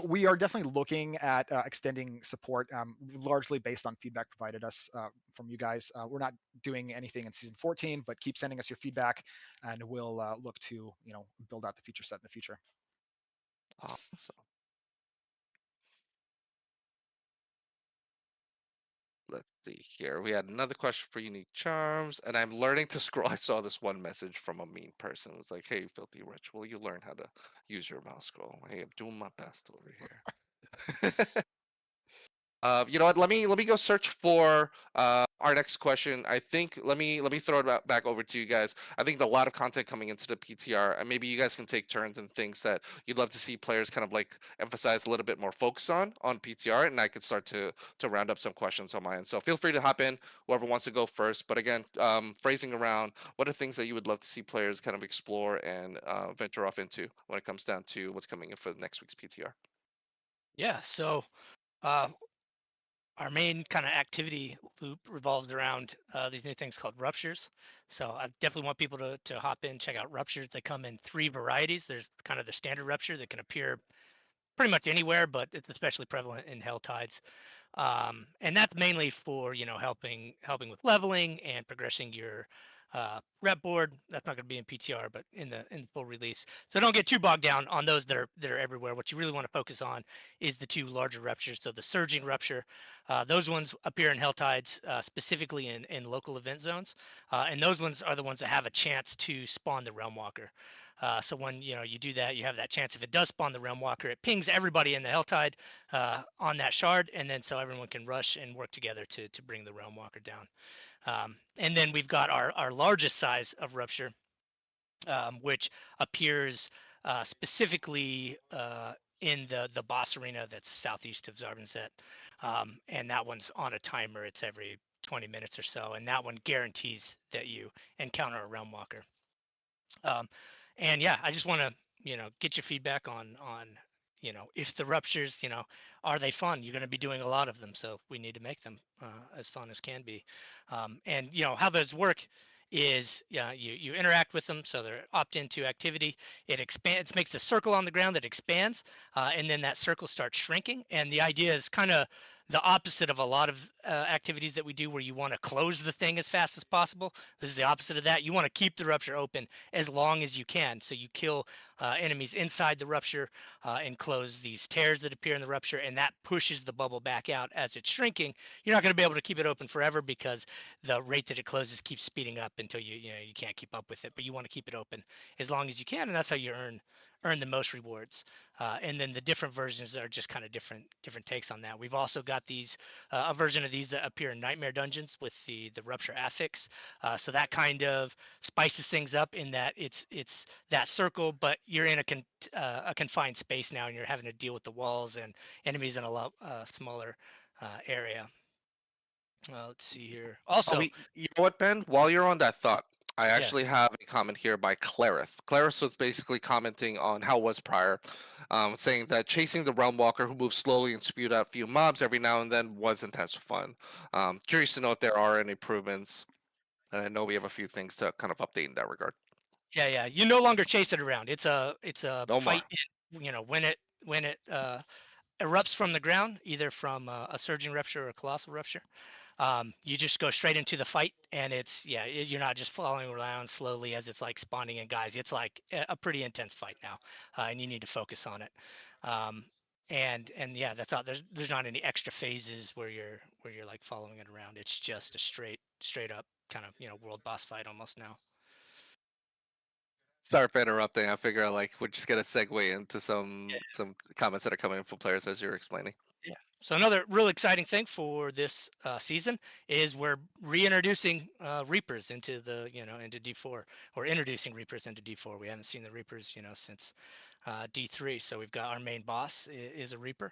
We are definitely looking at extending support, largely based on feedback provided us from you guys. We're not doing anything in season 14, but keep sending us your feedback, and we'll look to build out the feature set in the future. Awesome. Let's see here. We had another question for unique charms, and I'm learning to scroll. I saw this one message from a mean person. It was like, "Hey, filthy rich, will you learn how to use your mouse scroll?" Hey, I'm doing my best over here. You know what? Let me go search for our next question. I think let me throw it back over to you guys. I think a lot of content coming into the PTR, and maybe you guys can take turns and things that you'd love to see players kind of like emphasize a little bit more focus on PTR, and I could start to round up some questions on my end. So feel free to hop in, whoever wants to go first. But again, phrasing around, what are things that you would love to see players kind of explore and venture off into when it comes down to what's coming in for next week's PTR? Yeah, so uh, our main kind of activity loop revolves around these new things called ruptures. So I definitely want people to hop in, check out ruptures. They come in three varieties. There's kind of the standard rupture that can appear pretty much anywhere, but it's especially prevalent in hell tides. And that's mainly for helping with leveling and progressing your rep board. That's not going to be in PTR, but in the full release. So don't get too bogged down on those that are everywhere. What you really want to focus on is the two larger ruptures. So the surging rupture, those ones appear in hell tides, specifically in local event zones, and those ones are the ones that have a chance to spawn the realm walker. So when you do that, you have that chance. If it does spawn the realm walker, it pings everybody in the hell tide on that shard, and then so everyone can rush and work together to bring the realm walker down. And then we've got our largest size of rupture, which appears specifically in the boss arena that's southeast of Zarbanset. And that one's on a timer. It's every 20 minutes or so, and that one guarantees that you encounter a realm walker. And yeah, I just want to get your feedback on if the ruptures, are they fun? You're going to be doing a lot of them, so we need to make them as fun as can be. And how those work is you interact with them, so they're opt into activity. It expands, makes the circle on the ground that expands, and then that circle starts shrinking. And the idea is kind of the opposite of a lot of activities that we do where you want to close the thing as fast as possible. This is the opposite of that. You want to keep the rupture open as long as you can. So you kill enemies inside the rupture and close these tears that appear in the rupture, and that pushes the bubble back out as it's shrinking. You're not going to be able to keep it open forever because the rate that it closes keeps speeding up until you can't keep up with it. But you want to keep it open as long as you can, and that's how you earn the most rewards. And then the different versions are just kind of different takes on that. We've also got these a version of these that appear in nightmare dungeons with the rupture affix. So that kind of spices things up in that it's that circle, but you're in a confined space now, and you're having to deal with the walls and enemies in a lot smaller area. Let's see here. Also, You know what, Ben? While you're on that thought, I yes. actually have a comment here by Clarith. Clarith was basically commenting on how it was prior, saying that chasing the Realm Walker who moves slowly and spewed out few mobs every now and then was intense fun. Curious to know if there are any improvements, and I know we have a few things to kind of update in that regard. Yeah. You no longer chase it around. It's a No fight. more. When it erupts from the ground, either from a surging rupture or a colossal rupture. You just go straight into the fight, and you're not just following around slowly as it's like spawning in guys. It's like a pretty intense fight now, and you need to focus on it. And yeah, that's all. There's not any extra phases where you're like following it around. It's just a straight up kind of world boss fight almost now. Sorry for interrupting. I figure we're just gonna segue into some comments that are coming in from players as you're explaining. Yeah. So another real exciting thing for this season is we're reintroducing Reapers into into D4, or introducing Reapers into D4. We haven't seen the Reapers since D3. So we've got our main boss is a Reaper.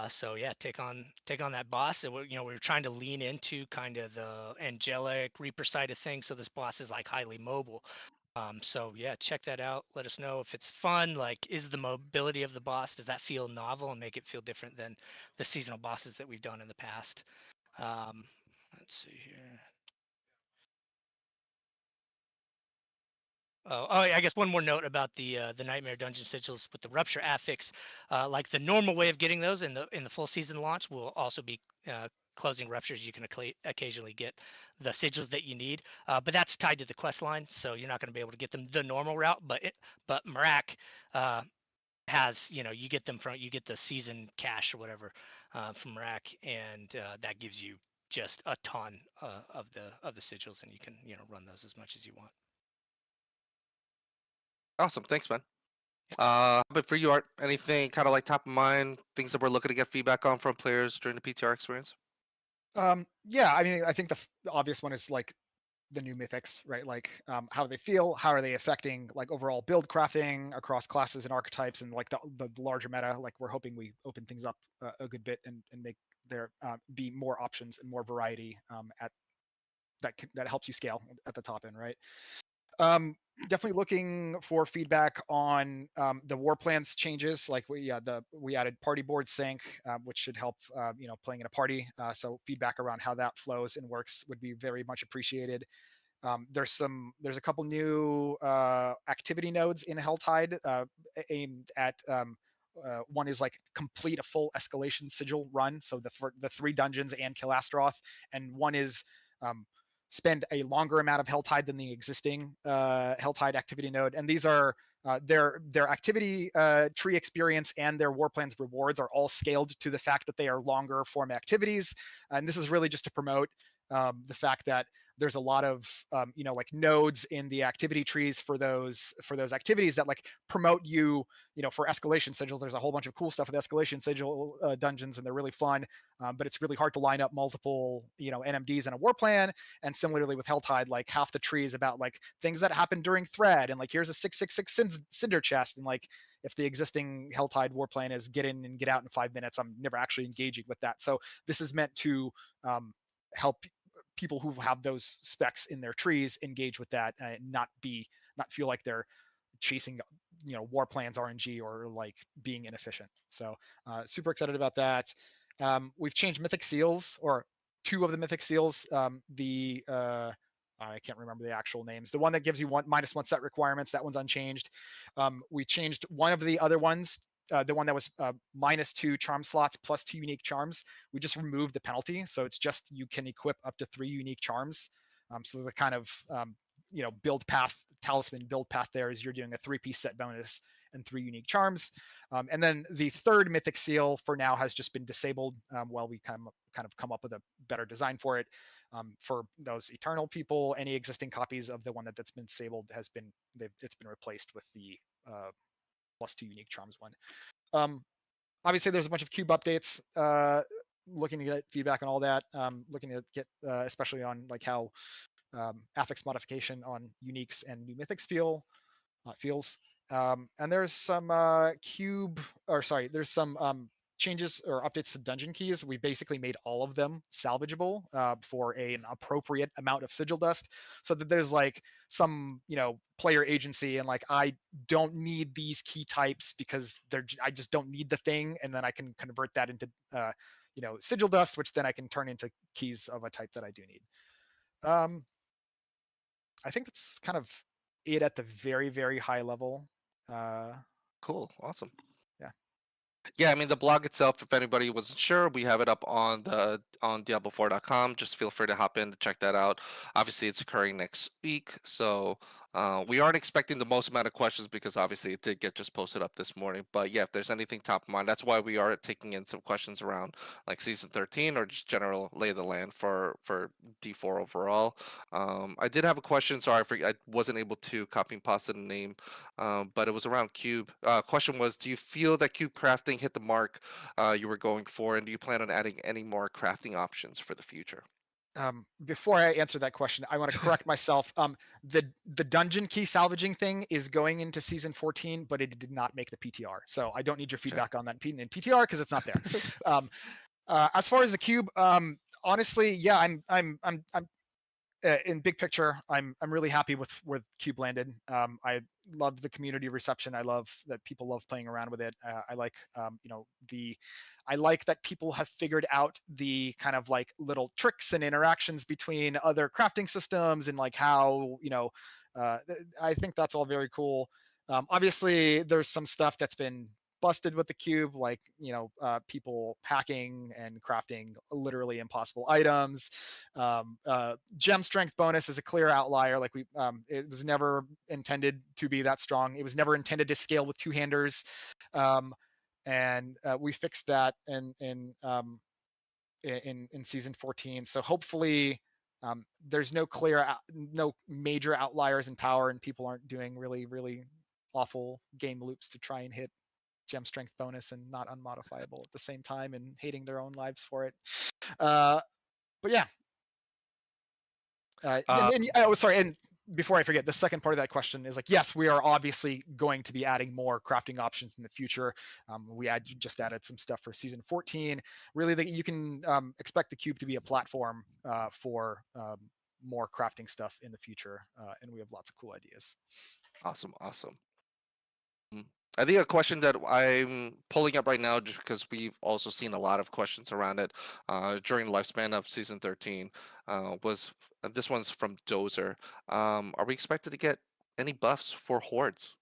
So yeah, take on that boss. And we're trying to lean into kind of the angelic Reaper side of things. So this boss is like highly mobile. So yeah, check that out. Let us know if it's fun. Like, is the mobility of the boss, does that feel novel and make it feel different than the seasonal bosses that we've done in the past? Let's see here. Oh, I guess one more note about the Nightmare Dungeon sigils with the Rupture affix. Like the normal way of getting those in the full season launch will also be closing ruptures. You can occasionally get the sigils that you need, but that's tied to the quest line, so you're not going to be able to get them the normal route. But Marak has you get the season cash or whatever from Marak, and that gives you just a ton of the sigils, and you can run those as much as you want. Awesome, thanks, man. But for you, Art, anything kind of like top of mind, things that we're looking to get feedback on from players during the PTR experience? Yeah, I mean, I think the obvious one is like the new mythics, right? Like, how do they feel? How are they affecting like overall build crafting across classes and archetypes, and like the larger meta? Like, we're hoping we open things up a good bit and make there be more options and more variety at that helps you scale at the top end, right? Definitely looking for feedback on the war plans changes. Like we added party board sync, which should help playing in a party. So feedback around how that flows and works would be very much appreciated. There's a couple new activity nodes in Helltide aimed at one is like complete a full escalation sigil run, so the 3 dungeons and Kill Astaroth, and one is spend a longer amount of Helltide than the existing Helltide activity node. And these are their activity tree experience and their war plans rewards are all scaled to the fact that they are longer form activities. And this is really just to promote the fact that there's a lot of like nodes in the activity trees for those activities that like promote you for escalation sigils. There's a whole bunch of cool stuff with escalation sigil dungeons, and they're really fun, but it's really hard to line up multiple NMDs in a war plan. And similarly with Helltide, like half the tree is about like things that happen during thread, and like here's a 666 cinder chest, and like if the existing Helltide war plan is get in and get out in 5 minutes, I'm never actually engaging with that. So this is meant to help people who have those specs in their trees engage with that and not feel like they're chasing war plans RNG or like being inefficient. So super excited about that. We've changed mythic seals, or 2 of the mythic seals. I can't remember the actual names. The one that gives you -1 set requirements, that one's unchanged. We changed one of the other ones the one that was -2 charm slots plus 2 unique charms, we just removed the penalty. So it's just you can equip up to 3 unique charms. So the kind of build path, talisman build path there is you're doing a 3-piece set bonus and 3 unique charms. And then the third mythic seal for now has just been disabled while we kind of come up with a better design for it. For those eternal people, any existing copies of the one that's been disabled it's been replaced with the +2 unique charms one. Obviously, there's a bunch of cube updates. Looking to get feedback on all that. Looking to get especially on like how affix modification on uniques and new mythics feels. And there's some there's some changes or updates to dungeon keys. We basically made all of them salvageable for an appropriate amount of sigil dust, so that there's like some player agency and like I don't need these key types because I just don't need the thing, and then I can convert that into sigil dust, which then I can turn into keys of a type that I do need. I think that's kind of it at the very, very high level. Cool. Awesome. Yeah. Yeah, I mean the blog itself, if anybody wasn't sure, we have it up on Diablo4.com. Just feel free to hop in to check that out. Obviously, it's occurring next week, so we aren't expecting the most amount of questions because obviously it did get just posted up this morning. But yeah, if there's anything top of mind, that's why we are taking in some questions around like season 13 or just general lay of the land for D4 overall. I did have a question. Sorry, I wasn't able to copy and paste the name, but it was around cube. Question was, do you feel that cube crafting hit the mark you were going for, and do you plan on adding any more crafting options for the future? Before I answer that question, I want to correct myself. The dungeon key salvaging thing is going into season 14, but it did not make the PTR. So I don't need your feedback on that in PTR because it's not there. As far as the cube, honestly, yeah, I'm in big picture, I'm really happy with where Cube landed. I love the community reception. I love that people love playing around with it. I like I like that people have figured out the kind of like little tricks and interactions between other crafting systems and like how I think that's all very cool. Obviously, there's some stuff that's been busted with the cube, like people hacking and crafting literally impossible items. Gem strength bonus is a clear outlier. Like it was never intended to be that strong. It was never intended to scale with two-handers, and we fixed that in season 14. So hopefully there's no major outliers in power, and people aren't doing really, really awful game loops to try and hit gem strength bonus and not unmodifiable at the same time and hating their own lives for it. But yeah. Sorry, and before I forget, the second part of that question is like, yes, we are obviously going to be adding more crafting options in the future. We just added some stuff for season 14. Really, you can expect the cube to be a platform for more crafting stuff in the future, and we have lots of cool ideas. Awesome. I think a question that I'm pulling up right now, just because we've also seen a lot of questions around it during the lifespan of season 13, was this one's from Dozer. Are we expected to get any buffs for hordes?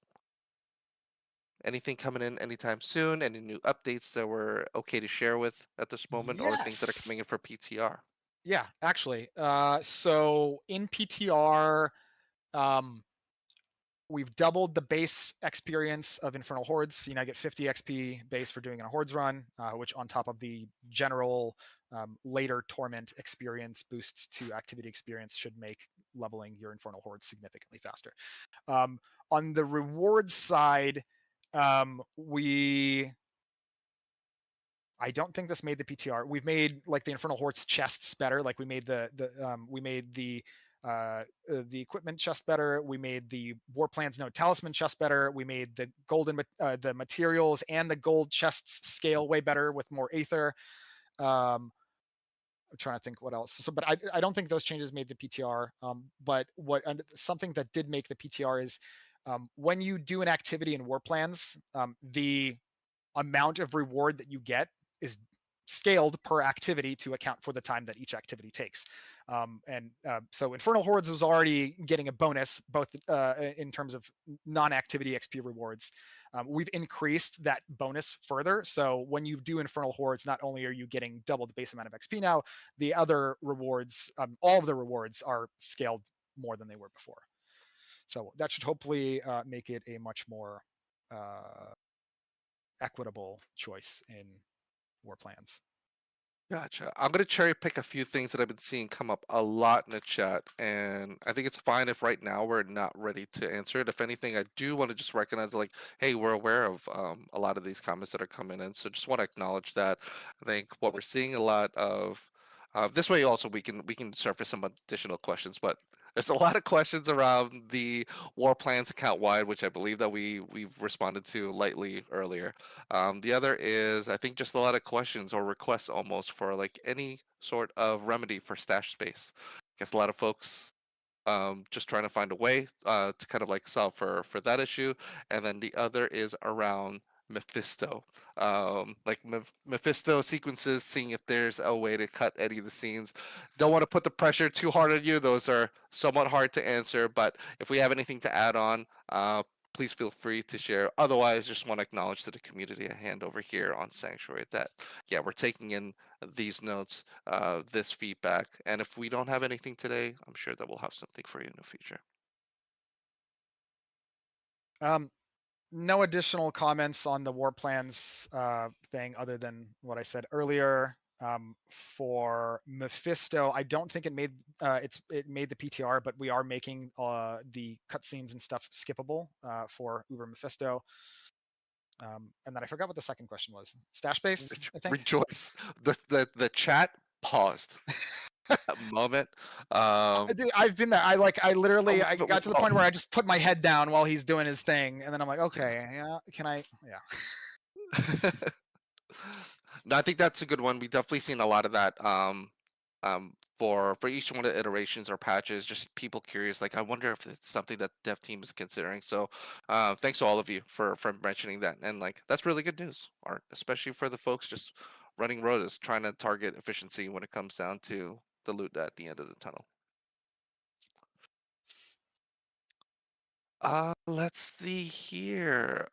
Anything coming in anytime soon? Any new updates that we're okay to share with at this moment, or things that are coming in for PTR? Yeah, actually. So in PTR, we've doubled the base experience of Infernal Hordes. I get 50 XP base for doing a Hordes run, which on top of the general later Torment experience boosts to activity experience should make leveling your Infernal Hordes significantly faster. On the rewards side, I don't think this made the PTR. We've made like the Infernal Hordes chests better. Like we made the equipment chest better. We made the War Plans No Talisman chest better. We made the the materials and the gold chests scale way better with more Aether. I'm trying to think what else. So, but I don't think those changes made the PTR. But something that did make the PTR is when you do an activity in War Plans, the amount of reward that you get is scaled per activity to account for the time that each activity takes. So Infernal Hordes was already getting a bonus, both in terms of non-activity XP rewards. we've increased that bonus further. So when you do Infernal Hordes, not only are you getting double the base amount of XP now, the other rewards, all of the rewards are scaled more than they were before. So that should hopefully make it a much more equitable choice in war plans. Gotcha. I'm gonna cherry pick a few things that I've been seeing come up a lot in the chat, and I think it's fine if right now we're not ready to answer it. If anything, I do want to just recognize like, hey, we're aware of a lot of these comments that are coming in, so just want to acknowledge that. I think what we're seeing a lot of this way also we can surface some additional questions, but there's a lot of questions around the war plans account wide, which I believe that we've responded to lightly earlier. The other is, I think, just a lot of questions or requests almost for like any sort of remedy for stash space. I guess a lot of folks just trying to find a way to kind of like solve for that issue. And then the other is around Mephisto, like Mephisto sequences, seeing if there's a way to cut any of the scenes. Don't want to put the pressure too hard on you. Those are somewhat hard to answer, but if we have anything to add on, please feel free to share. Otherwise, just want to acknowledge to the community a hand over here on Sanctuary that, yeah, we're taking in these notes, this feedback. And if we don't have anything today, I'm sure that we'll have something for you in the future. No additional comments on the war plans thing other than what I said earlier. For Mephisto, I don't think it made it made the PTR, but we are making the cutscenes and stuff skippable for Uber Mephisto. And then I forgot what the second question was. Stash base, I think. Rejoice. The chat paused at that moment. Dude, I've been there. I literally I got to the point where I just put my head down while he's doing his thing, and then I'm like, okay, yeah, can I? Yeah. No, I think that's a good one. We've definitely seen a lot of that for each one of the iterations or patches, just people curious, like I wonder if it's something that dev team is considering. So thanks to all of you for mentioning that. And like that's really good news, Art, especially for the folks just running rotas, trying to target efficiency when it comes down to the loot at the end of the tunnel. Let's see here.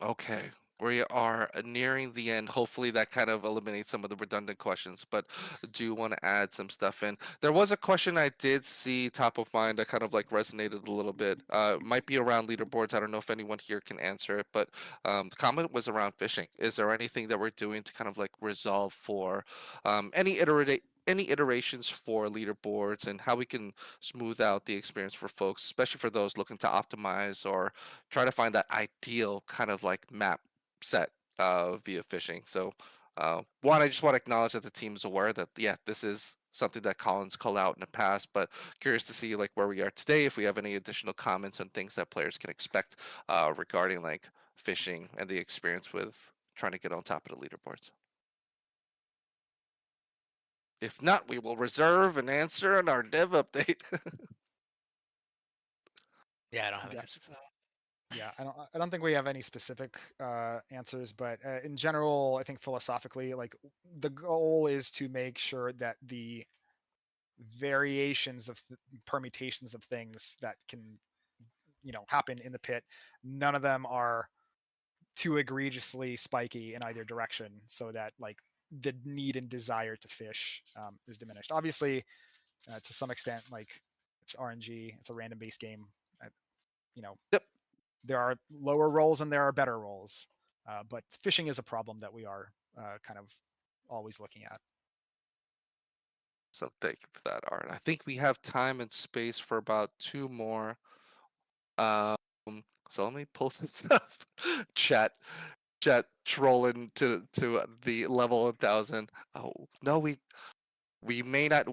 Okay, we are nearing the end. Hopefully, that kind of eliminates some of the redundant questions, but do want to add some stuff in. There was a question I did see top of mind that kind of like resonated a little bit. Might be around leaderboards. I don't know if anyone here can answer it, but the comment was around fishing. Is there anything that we're doing to kind of like resolve for any iterations for leaderboards and how we can smooth out the experience for folks, especially for those looking to optimize or try to find that ideal kind of like map set via fishing. So one, I just want to acknowledge that the team is aware that yeah, this is something that Collins called out in the past, but curious to see like where we are today, if we have any additional comments on things that players can expect regarding like fishing and the experience with trying to get on top of the leaderboards. If not, we will reserve an answer in our dev update. Yeah, I don't have an Yeah. answer for that. Yeah, I don't think we have any specific answers, but in general, I think philosophically, like the goal is to make sure that the variations of permutations of things that can happen in the pit, none of them are too egregiously spiky in either direction, so that like the need and desire to fish is diminished. Obviously, to some extent, like it's RNG, it's a random based game. Yep. There are lower rolls and there are better rolls, but fishing is a problem that we are kind of always looking at. So thank you for that, Art. I think we have time and space for about two more. So let me pull some stuff. Chat trolling to the level 1000. Oh no, we may not.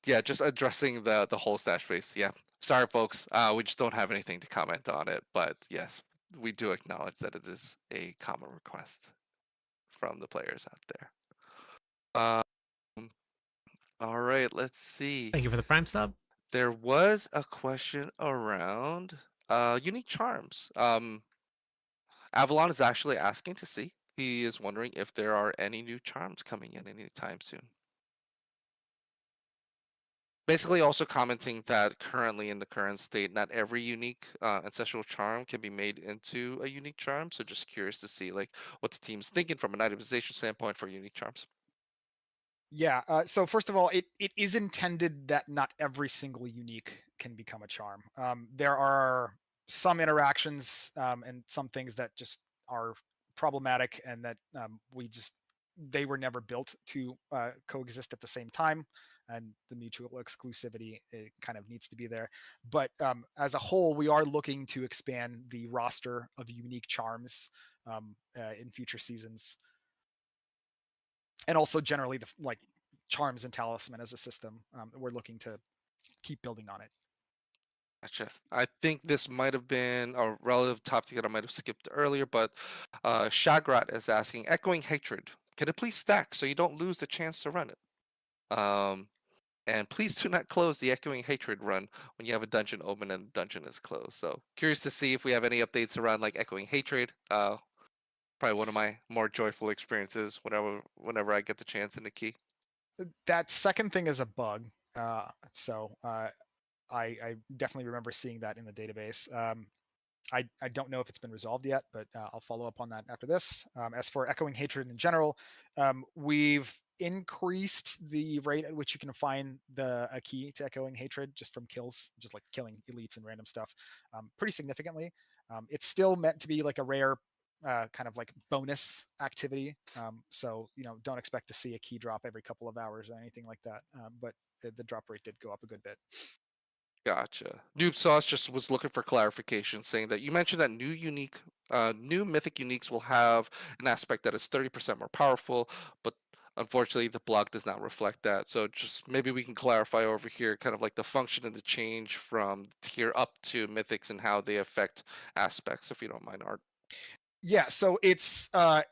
Yeah, just addressing the whole stash base. Yeah, sorry folks. We just don't have anything to comment on it. But yes, we do acknowledge that it is a common request from the players out there. All right, let's see. Thank you for the Prime sub. There was a question around unique charms. Avalon is actually asking to see. He is wondering if there are any new charms coming in anytime soon. Basically, also commenting that currently in the current state, not every unique ancestral charm can be made into a unique charm. So just curious to see like what the team's thinking from an itemization standpoint for unique charms. Yeah. So first of all, it is intended that not every single unique can become a charm. There are some interactions and some things that just are problematic, and that they were never built to coexist at the same time, and the mutual exclusivity it kind of needs to be there. But as a whole, we are looking to expand the roster of unique charms in future seasons, and also generally the like charms and talisman as a system. We're looking to keep building on it. Gotcha. I think this might have been a relative topic that I might have skipped earlier, but Shagrat is asking, Echoing Hatred, can it please stack so you don't lose the chance to run it? And please do not close the Echoing Hatred run when you have a dungeon open and the dungeon is closed. So curious to see if we have any updates around like Echoing Hatred. Probably one of my more joyful experiences whenever I get the chance in the key. That second thing is a bug. I definitely remember seeing that in the database. I don't know if it's been resolved yet, but I'll follow up on that after this. As for Echoing Hatred in general, we've increased the rate at which you can find a key to Echoing Hatred just from kills, just like killing elites and random stuff, pretty significantly. It's still meant to be like a rare kind of like bonus activity. So, don't expect to see a key drop every couple of hours or anything like that. But the drop rate did go up a good bit. Gotcha. Noob Sauce just was looking for clarification, saying that you mentioned that new mythic uniques will have an aspect that is 30% more powerful, but unfortunately the blog does not reflect that. So just maybe we can clarify over here, kind of like the function and the change from tier up to mythics and how they affect aspects, if you don't mind, Art. Yeah, so it's a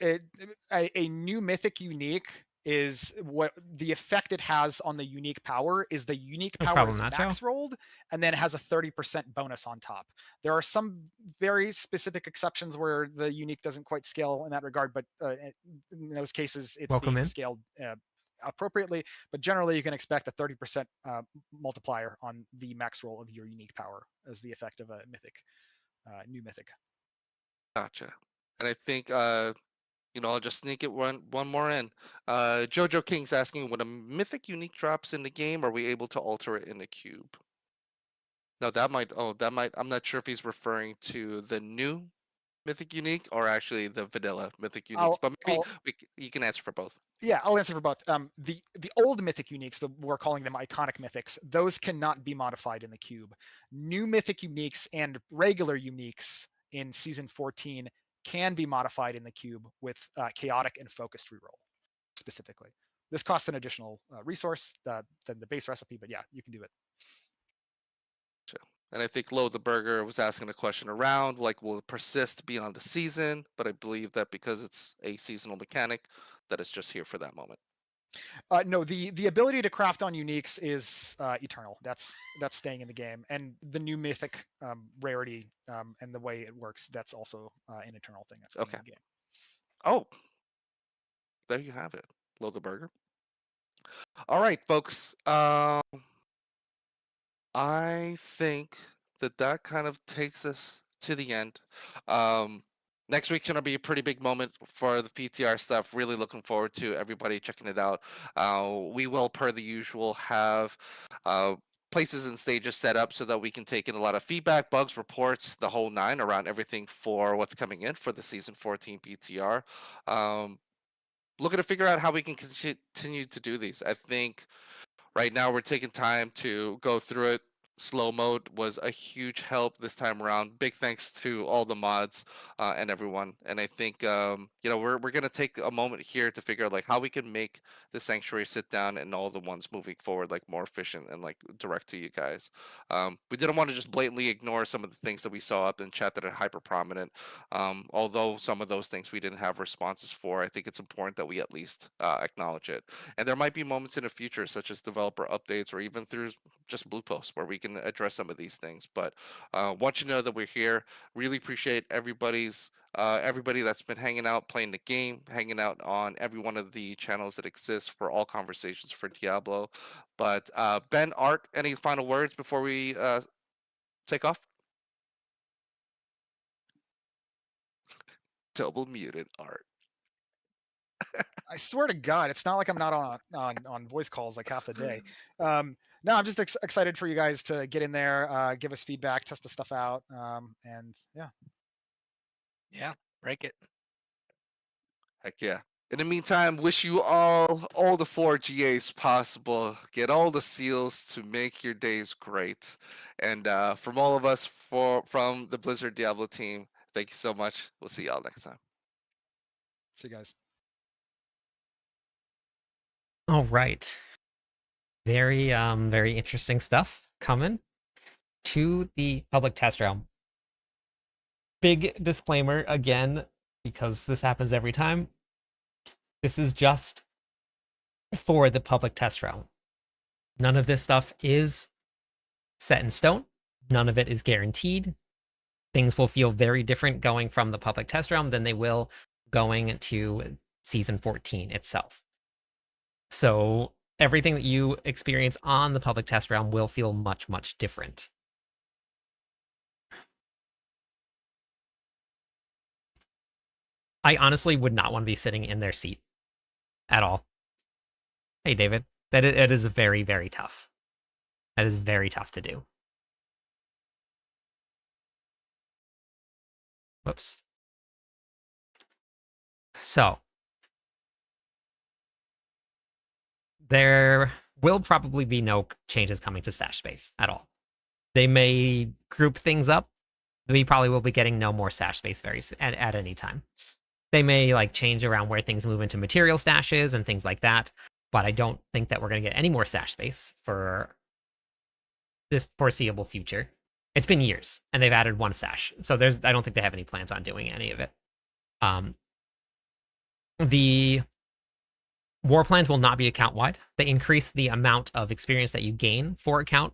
new mythic unique is what the effect it has on the unique power is the unique No power problem, is Nacho. max rolled and then has a 30% bonus on top. There are some very specific exceptions where the unique doesn't quite scale in that regard, but in those cases it's Welcome being in. scaled appropriately. But generally you can expect a 30% multiplier on the max roll of your unique power as the effect of a mythic, new mythic. Gotcha. And I think I'll just sneak it one more in. Jojo King's asking, when a mythic unique drops in the game, are we able to alter it in the cube? No, I'm not sure if he's referring to the new mythic unique or actually the vanilla mythic uniques, but maybe you can answer for both. Yeah, I'll answer for both. The old mythic uniques, we're calling them iconic mythics, those cannot be modified in the cube. New mythic uniques and regular uniques in season 14 can be modified in the cube with chaotic and focused reroll specifically. This costs an additional resource than the base recipe, but yeah, you can do it. And I think Lo the Burger was asking a question around like, will it persist beyond the season? But I believe that because it's a seasonal mechanic, that it's just here for that moment. No, the ability to craft on uniques is eternal. That's staying in the game, and the new mythic rarity and the way it works, that's also an eternal thing that's staying in the game. Oh, there you have it, Lo the Burger. All right, folks. I think that kind of takes us to the end. Next week's gonna be a pretty big moment for the PTR stuff. Really looking forward to everybody checking it out. We will, per the usual, have places and stages set up so that we can take in a lot of feedback, bugs, reports, the whole nine around everything for what's coming in for the season 14 PTR. Looking to figure out how we can continue to do these. I think right now we're taking time to go through it. Slow mode was a huge help this time around. Big thanks to all the mods and everyone. And I think we're gonna take a moment here to figure out like how we can make the sanctuary sit down and all the ones moving forward like more efficient and like direct to you guys. We didn't want to just blatantly ignore some of the things that we saw up in chat that are hyper prominent. Although some of those things we didn't have responses for, I think it's important that we at least acknowledge it. And there might be moments in the future, such as developer updates or even through just blue posts, where we can can address some of these things. But want you to know that we're here. Really appreciate everybody that's been hanging out, playing the game, hanging out on every one of the channels that exist for all conversations for Diablo. But Ben, Art, any final words before we take off? Double muted, Art. I swear to God, it's not like I'm not on voice calls like half the day. No, I'm just excited for you guys to get in there, give us feedback, test the stuff out, and yeah. Yeah, break it. Heck yeah. In the meantime, wish you all the 4 GAs possible. Get all the seals to make your days great. And from all of us from the Blizzard Diablo team, thank you so much. We'll see y'all next time. See you guys. All right. Very very interesting stuff coming to the public test realm. Big disclaimer again, because this happens every time. This is just for the public test realm. None of this stuff is set in stone. None of it is guaranteed. Things will feel very different going from the public test realm than they will going to season 14 itself. So everything that you experience on the public test realm will feel much, much different. I honestly would not want to be sitting in their seat at all. Hey, David, it is very, very tough. That is very tough to do. Whoops. So, there will probably be no changes coming to stash space at all. They may group things up. We probably will be getting no more stash space at any time. They may like change around where things move into material stashes and things like that, but I don't think that we're going to get any more stash space for this foreseeable future. It's been years, and they've added 1 stash, so I don't think they have any plans on doing any of it. The war plans will not be account wide. They increase the amount of experience that you gain for account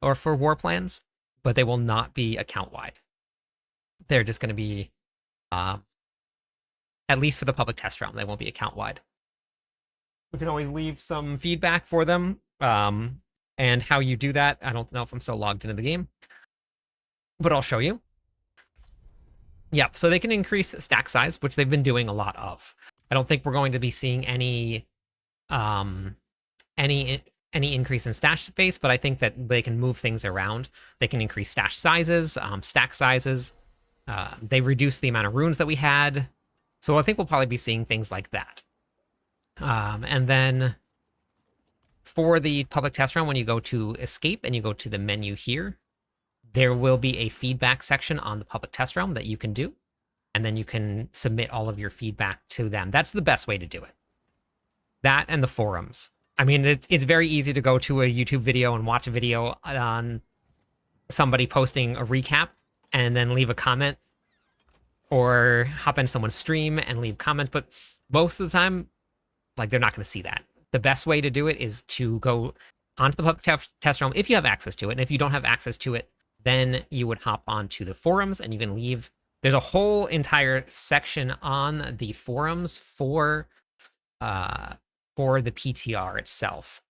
or for war plans, but they will not be account wide. They're just going to be, at least for the public test realm, they won't be account wide. We can always leave some feedback for them, and how you do that. I don't know if I'm so logged into the game, but I'll show you. Yep, so they can increase stack size, which they've been doing a lot of. I don't think we're going to be seeing any increase in stash space, but I think that they can move things around. They can increase stash sizes, stack sizes. They reduce the amount of runes that we had. So I think we'll probably be seeing things like that. And then for the public test round, when you go to escape and you go to the menu here, there will be a feedback section on the public test realm that you can do. And then you can submit all of your feedback to them. That's the best way to do it. That and the forums. I mean, it's very easy to go to a YouTube video and watch a video on somebody posting a recap and then leave a comment, or hop into someone's stream and leave comments. But most of the time, like, they're not going to see that. The best way to do it is to go onto the public test realm if you have access to it. And if you don't have access to it, then you would hop onto the forums and you can leave. There's a whole entire section on the forums for the PTR itself.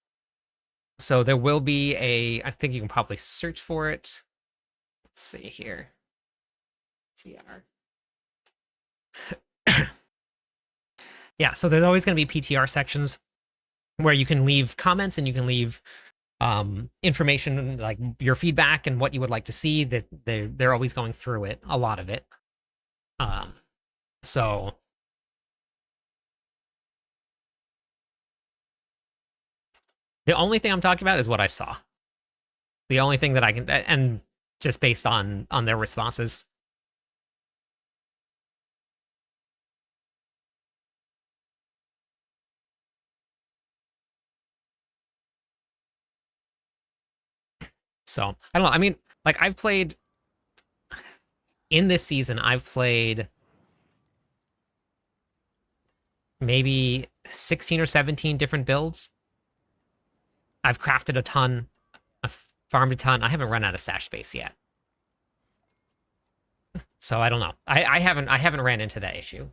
So there will be I think you can probably search for it. Let's see here. PTR. Yeah, so there's always going to be PTR sections where you can leave comments and you can leave information like your feedback and what you would like to see. That they're always going through it, a lot of it. So the only thing I'm talking about is what I saw. The only thing that I can, and just based on their responses. So I don't know. I mean, like, I've played in this season, I've played maybe 16 or 17 different builds. I've crafted a ton. farmed a ton. I haven't run out of stash space yet. So I don't know. I haven't ran into that issue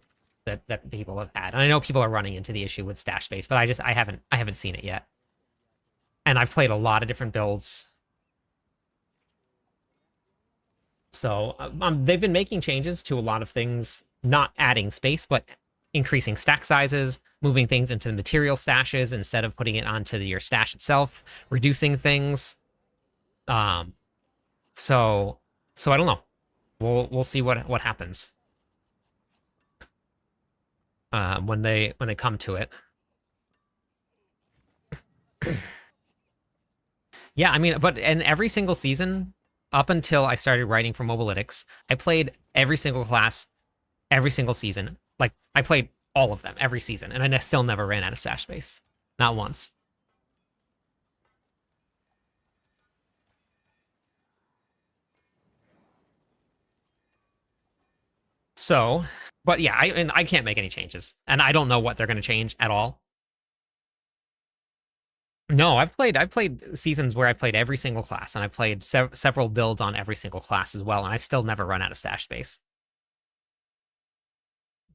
that people have had. And I know people are running into the issue with stash space, but I haven't seen it yet. And I've played a lot of different builds. So they've been making changes to a lot of things, not adding space, but increasing stack sizes, moving things into the material stashes instead of putting it onto your stash itself, reducing things. So I don't know. We'll see what happens when they come to it. Yeah, I mean, but in every single season up until I started writing for Mobalytics, I played every single class, every single season. Like, I played all of them every season, and I still never ran out of stash space. Not once. So, but yeah, I can't make any changes, and I don't know what they're going to change at all. No, I've played seasons where I've played every single class, and I've played several builds on every single class as well, and I've still never run out of stash space.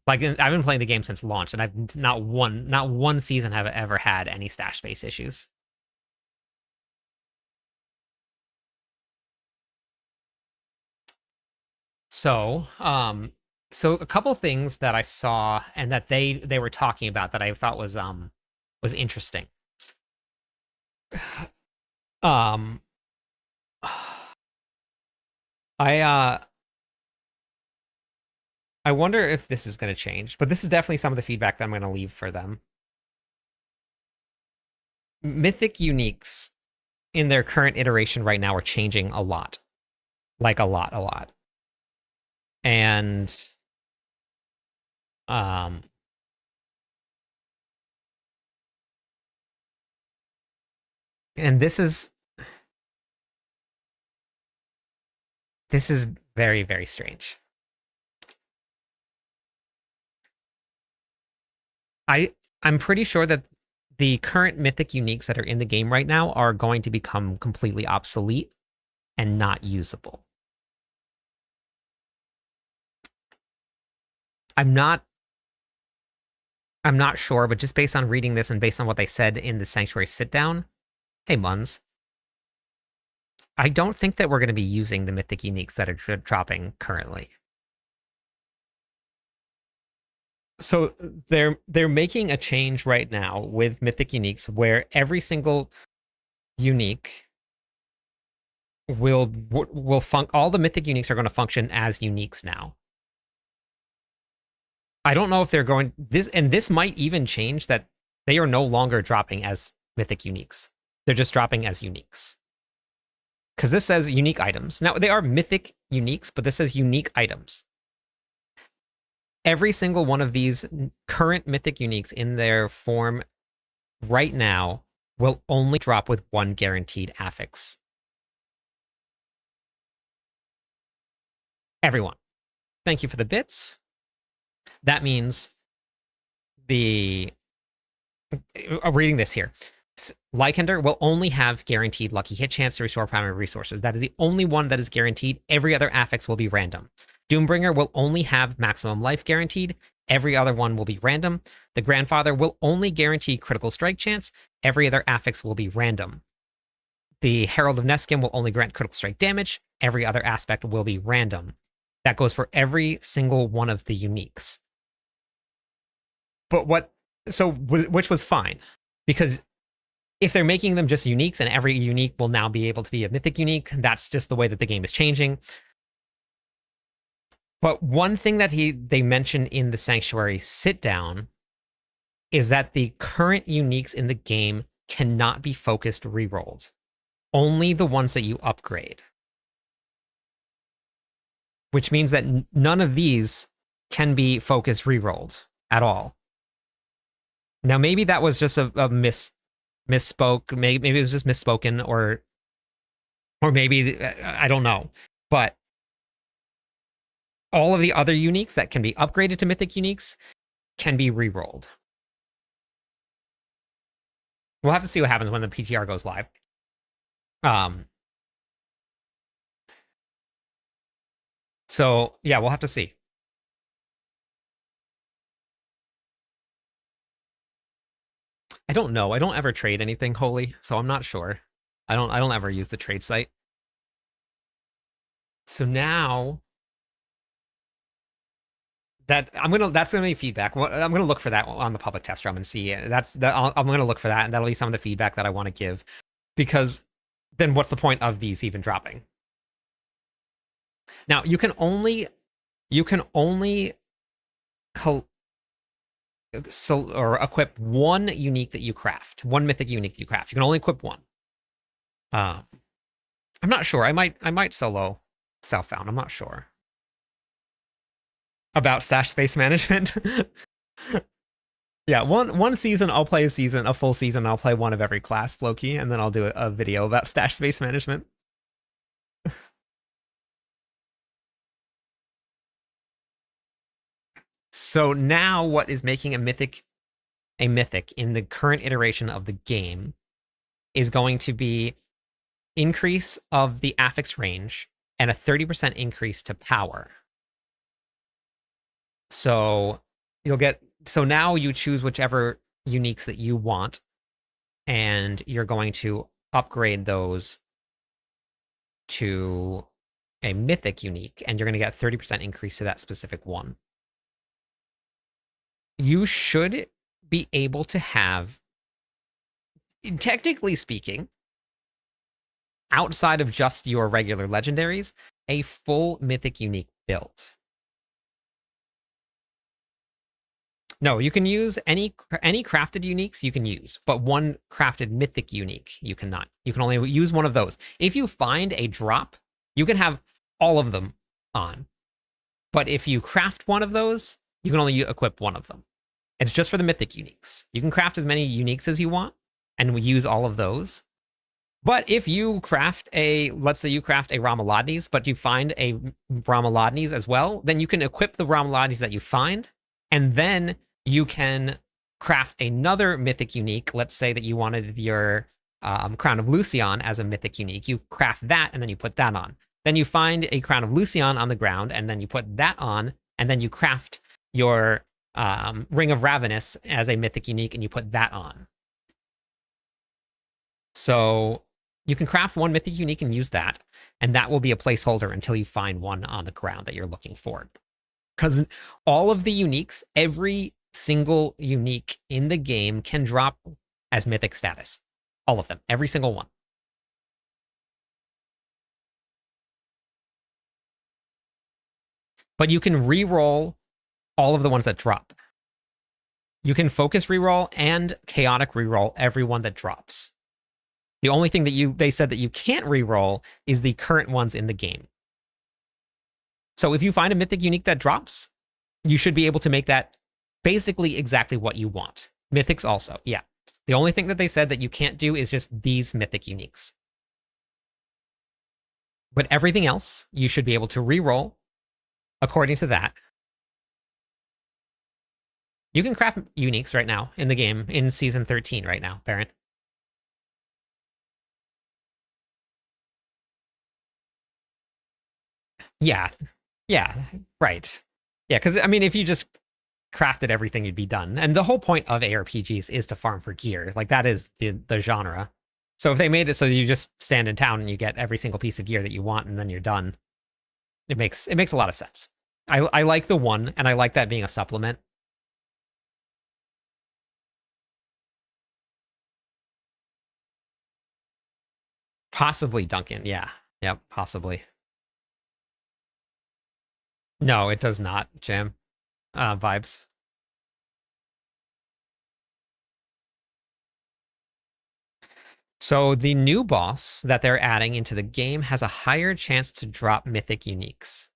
Like, I've been playing the game since launch, and I've not one season have ever had any stash space issues. So, so a couple things that I saw and that they were talking about that I thought was interesting. I wonder if this is going to change, but this is definitely some of the feedback that I'm going to leave for them. Mythic uniques in their current iteration right now are changing a lot. Like a lot. And this is very, very strange. I'm pretty sure that the current mythic uniques that are in the game right now are going to become completely obsolete and not usable. I'm not sure, but just based on reading this and based on what they said in the Sanctuary sit-down, hey, Muns, I don't think that we're going to be using the mythic uniques that are dropping currently. So they're making a change right now with mythic uniques where every single unique will all the mythic uniques are going to function as uniques now. I don't know if they're going this might even change that they are no longer dropping as mythic uniques. They're just dropping as uniques. Because this says unique items. Now, they are mythic uniques, but this says unique items. Every single one of these current mythic uniques in their form right now will only drop with one guaranteed affix. Everyone. Thank you for the bits. That means reading this here. Lycander will only have guaranteed lucky hit chance to restore primary resources. That is the only one that is guaranteed. Every other affix will be random. Doombringer will only have maximum life guaranteed. Every other one will be random. The Grandfather will only guarantee critical strike chance. Every other affix will be random. The Herald of Neskin will only grant critical strike damage. Every other aspect will be random. That goes for every single one of the uniques. But which was fine, because if they're making them just uniques and every unique will now be able to be a mythic unique, that's just the way that the game is changing. But one thing that they mentioned in the Sanctuary sit-down is that the current uniques in the game cannot be focused rerolled. Only the ones that you upgrade. Which means that none of these can be focused rerolled at all. Now, maybe that was just a misspoke. Maybe it was just misspoken, or maybe, I don't know. But all of the other uniques that can be upgraded to mythic uniques can be rerolled. We'll have to see what happens when the PTR goes live. So yeah, we'll have to see. I don't know. I don't ever trade anything holy, so I'm not sure. I don't ever use the trade site. So now that's gonna be feedback. I'm gonna look for that on the public test room and see. I'm gonna look for that, and that'll be some of the feedback that I want to give, because then what's the point of these even dropping? Now you can only or equip one unique that you craft, one mythic unique that you craft. You can only equip one. I'm not sure. I might solo Southbound. I'm not sure about stash space management. Yeah, one season I'll play a full season. I'll play one of every class, Floki, and then I'll do a video about stash space management. So now, what is making a mythic in the current iteration of the game is going to be increase of the affix range and a 30% increase to power. So now you choose whichever uniques that you want, and you're going to upgrade those to a mythic unique, and you're going to get a 30% increase to that specific one. You should be able to have, technically speaking, outside of just your regular legendaries, a full mythic unique build. No, you can use any crafted uniques you can use, but one crafted mythic unique you cannot. You can only use one of those. If you find a drop, you can have all of them on. But if you craft one of those, you can only equip one of them. It's just for the mythic uniques. You can craft as many uniques as you want, and we use all of those. But if you craft let's say you craft a Ramaladni's, but you find a Ramaladni's as well, then you can equip the Ramaladni's that you find, and then you can craft another mythic unique. Let's say that you wanted your Crown of Lucian as a mythic unique. You craft that, and then you put that on. Then you find a Crown of Lucian on the ground, and then you put that on, and then you craft your Ring of Ravenous as a mythic unique, and you put that on. So you can craft one mythic unique and use that, and that will be a placeholder until you find one on the ground that you're looking for. Because all of the uniques, every single unique in the game can drop as mythic status. All of them, every single one. But you can re-roll all of the ones that drop. You can focus reroll and chaotic reroll every one that drops. The only thing that they said that you can't reroll is the current ones in the game. So if you find a mythic unique that drops, you should be able to make that basically exactly what you want. Mythics also, yeah. The only thing that they said that you can't do is just these mythic uniques. But everything else, you should be able to reroll according to that. You can craft uniques right now in the game, in Season 13 right now, Baron. Yeah, right. Yeah, because, I mean, if you just crafted everything, you'd be done. And the whole point of ARPGs is to farm for gear. Like, that is the genre. So if they made it so you just stand in town and you get every single piece of gear that you want and then you're done, it makes a lot of sense. I like the one, and I like that being a supplement. Possibly Duncan, yeah. Yep, possibly. No, it does not, Jam. Vibes. So the new boss that they're adding into the game has a higher chance to drop mythic uniques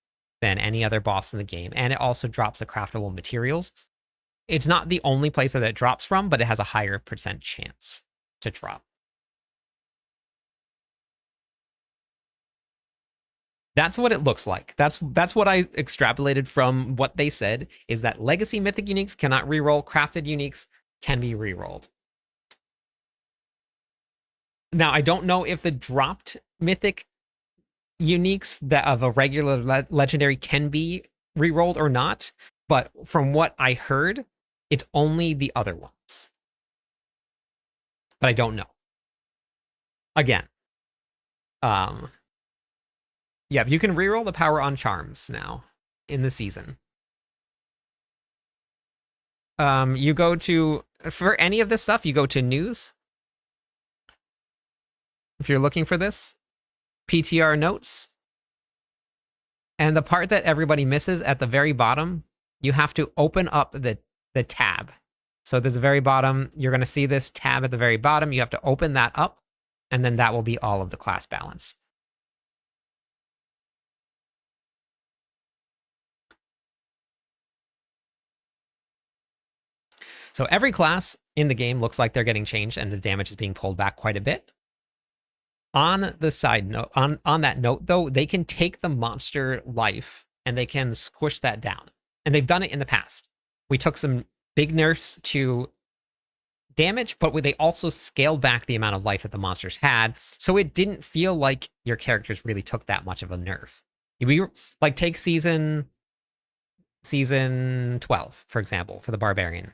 than any other boss in the game, and it also drops the craftable materials. It's not the only place that it drops from, but it has a higher % chance to drop. That's what it looks like. That's what I extrapolated from what they said, is that legacy mythic uniques cannot reroll, crafted uniques can be rerolled. Now, I don't know if the dropped mythic uniques that of a regular legendary can be rerolled or not, but from what I heard, it's only the other ones. But I don't know. Again, yeah, you can reroll the power on charms now in the season. You go to, for any of this stuff, you go to news. If you're looking for this, PTR notes. And the part that everybody misses at the very bottom, you have to open up the tab. So there's the very bottom, you're going to see this tab at the very bottom. You have to open that up, and then that will be all of the class balance. So every class in the game looks like they're getting changed, and the damage is being pulled back quite a bit. On the side note, on that note, though, they can take the monster life and they can squish that down. And they've done it in the past. We took some big nerfs to damage, but they also scaled back the amount of life that the monsters had, so it didn't feel like your characters really took that much of a nerf. We like take season 12, for example, for the barbarian.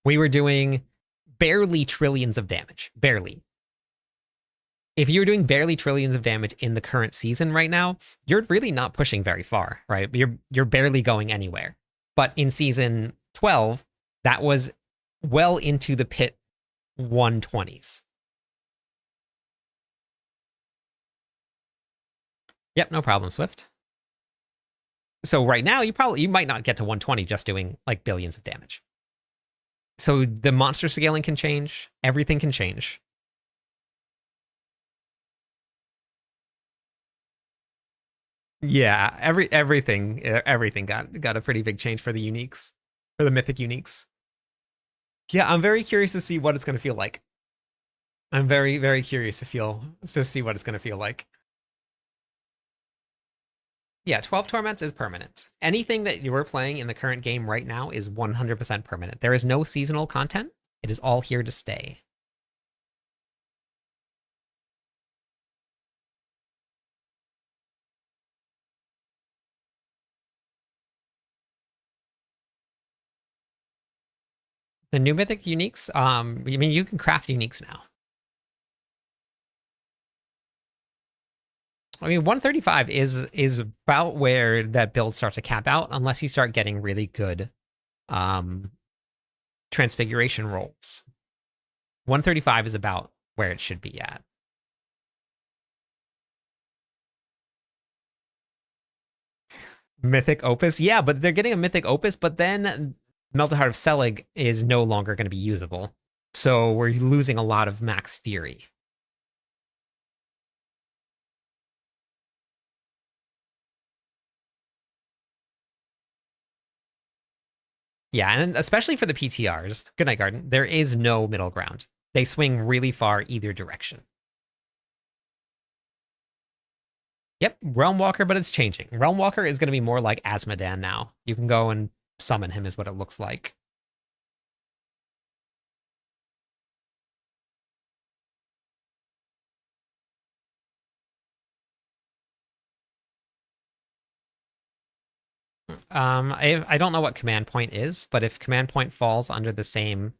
We were doing barely trillions of damage. Barely. If you're doing barely trillions of damage in the current season right now, you're really not pushing very far, right? You're barely going anywhere. But in season 12, that was well into the pit 120s. Yep, no problem, Swift. So right now, you might not get to 120 just doing like billions of damage. So the monster scaling can change. Everything can change. Yeah, everything got a pretty big change for the uniques, for the mythic uniques. Yeah, I'm very curious to see what it's going to feel like. I'm very, very curious to see what it's going to feel like. Yeah, 12 Torments is permanent. Anything that you are playing in the current game right now is 100% permanent. There is no seasonal content. It is all here to stay. The new mythic uniques, I mean, you can craft uniques now. I mean, 135 is about where that build starts to cap out, unless you start getting really good transfiguration rolls. 135 is about where it should be at. Mythic Opus? Yeah, but they're getting a Mythic Opus, but then Melted Heart of Selig is no longer going to be usable. So we're losing a lot of Max Fury. Yeah, and especially for the PTRs, Good Night Garden, there is no middle ground. They swing really far either direction. Yep, Realm Walker, but it's changing. Realm Walker is going to be more like Asmodan now. You can go and summon him is what it looks like. I don't know what command point is, but if command point falls under the same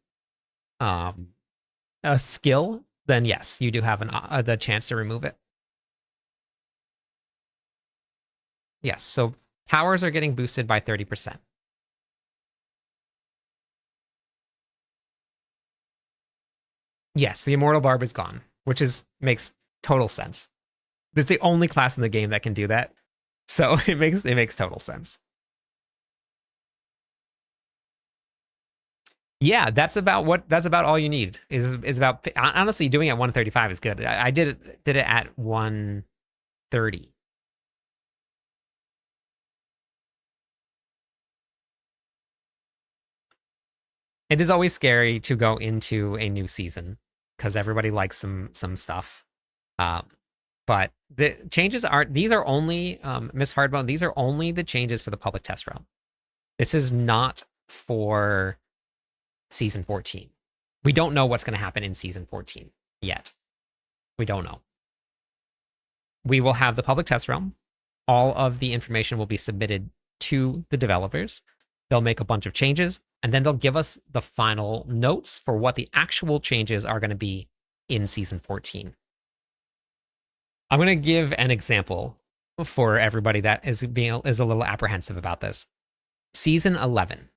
skill, then yes, you do have the chance to remove it. Yes, so powers are getting boosted by 30%. Yes, the Immortal Barb is gone, which makes total sense. It's the only class in the game that can do that, so it makes total sense. Yeah, that's about all you need. Is about, honestly, doing it at 135 is good. I did it at 130. It is always scary to go into a new season because everybody likes some stuff. But the changes these are only, Miss Hardbone, these are only the changes for the public test realm. This is not for season 14. We don't know what's going to happen in season 14 yet. We don't know. we will have the public test realm. All of the information will be submitted to the developers. They'll make a bunch of changes, and then they'll give us the final notes for what the actual changes are going to be in Season 14. I'm going to give an example for everybody that is a little apprehensive about this. Season 11.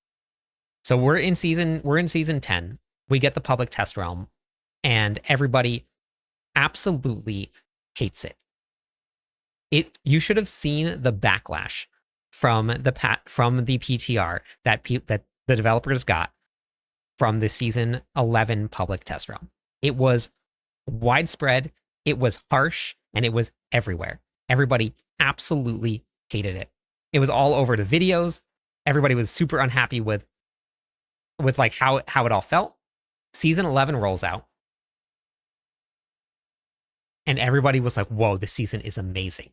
So we're in season 10. We get the public test realm, and everybody absolutely hates it. You should have seen the backlash from the PTR that the developers got from the season 11 public test realm. It was widespread, it was harsh, and it was everywhere. Everybody absolutely hated it. It was all over the videos. Everybody was super unhappy with like how it all felt. Season 11 rolls out, and everybody was like, whoa, this season is amazing.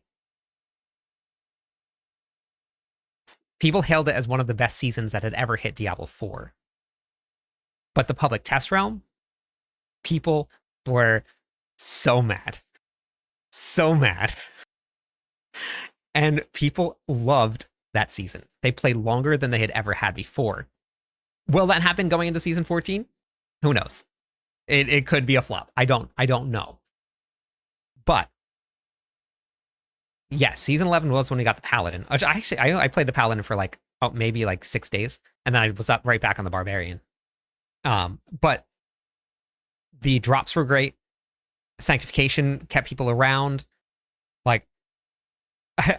People hailed it as one of the best seasons that had ever hit Diablo 4. But the public test realm, people were so mad. So mad. And people loved that season. They played longer than they had ever had before. Will that happen going into Season 14? Who knows? It could be a flop. I don't know. But yes, Season 11 was when we got the Paladin. Which I played the Paladin for like maybe like 6 days, and then I was up right back on the Barbarian. But the drops were great. Sanctification kept people around. Like,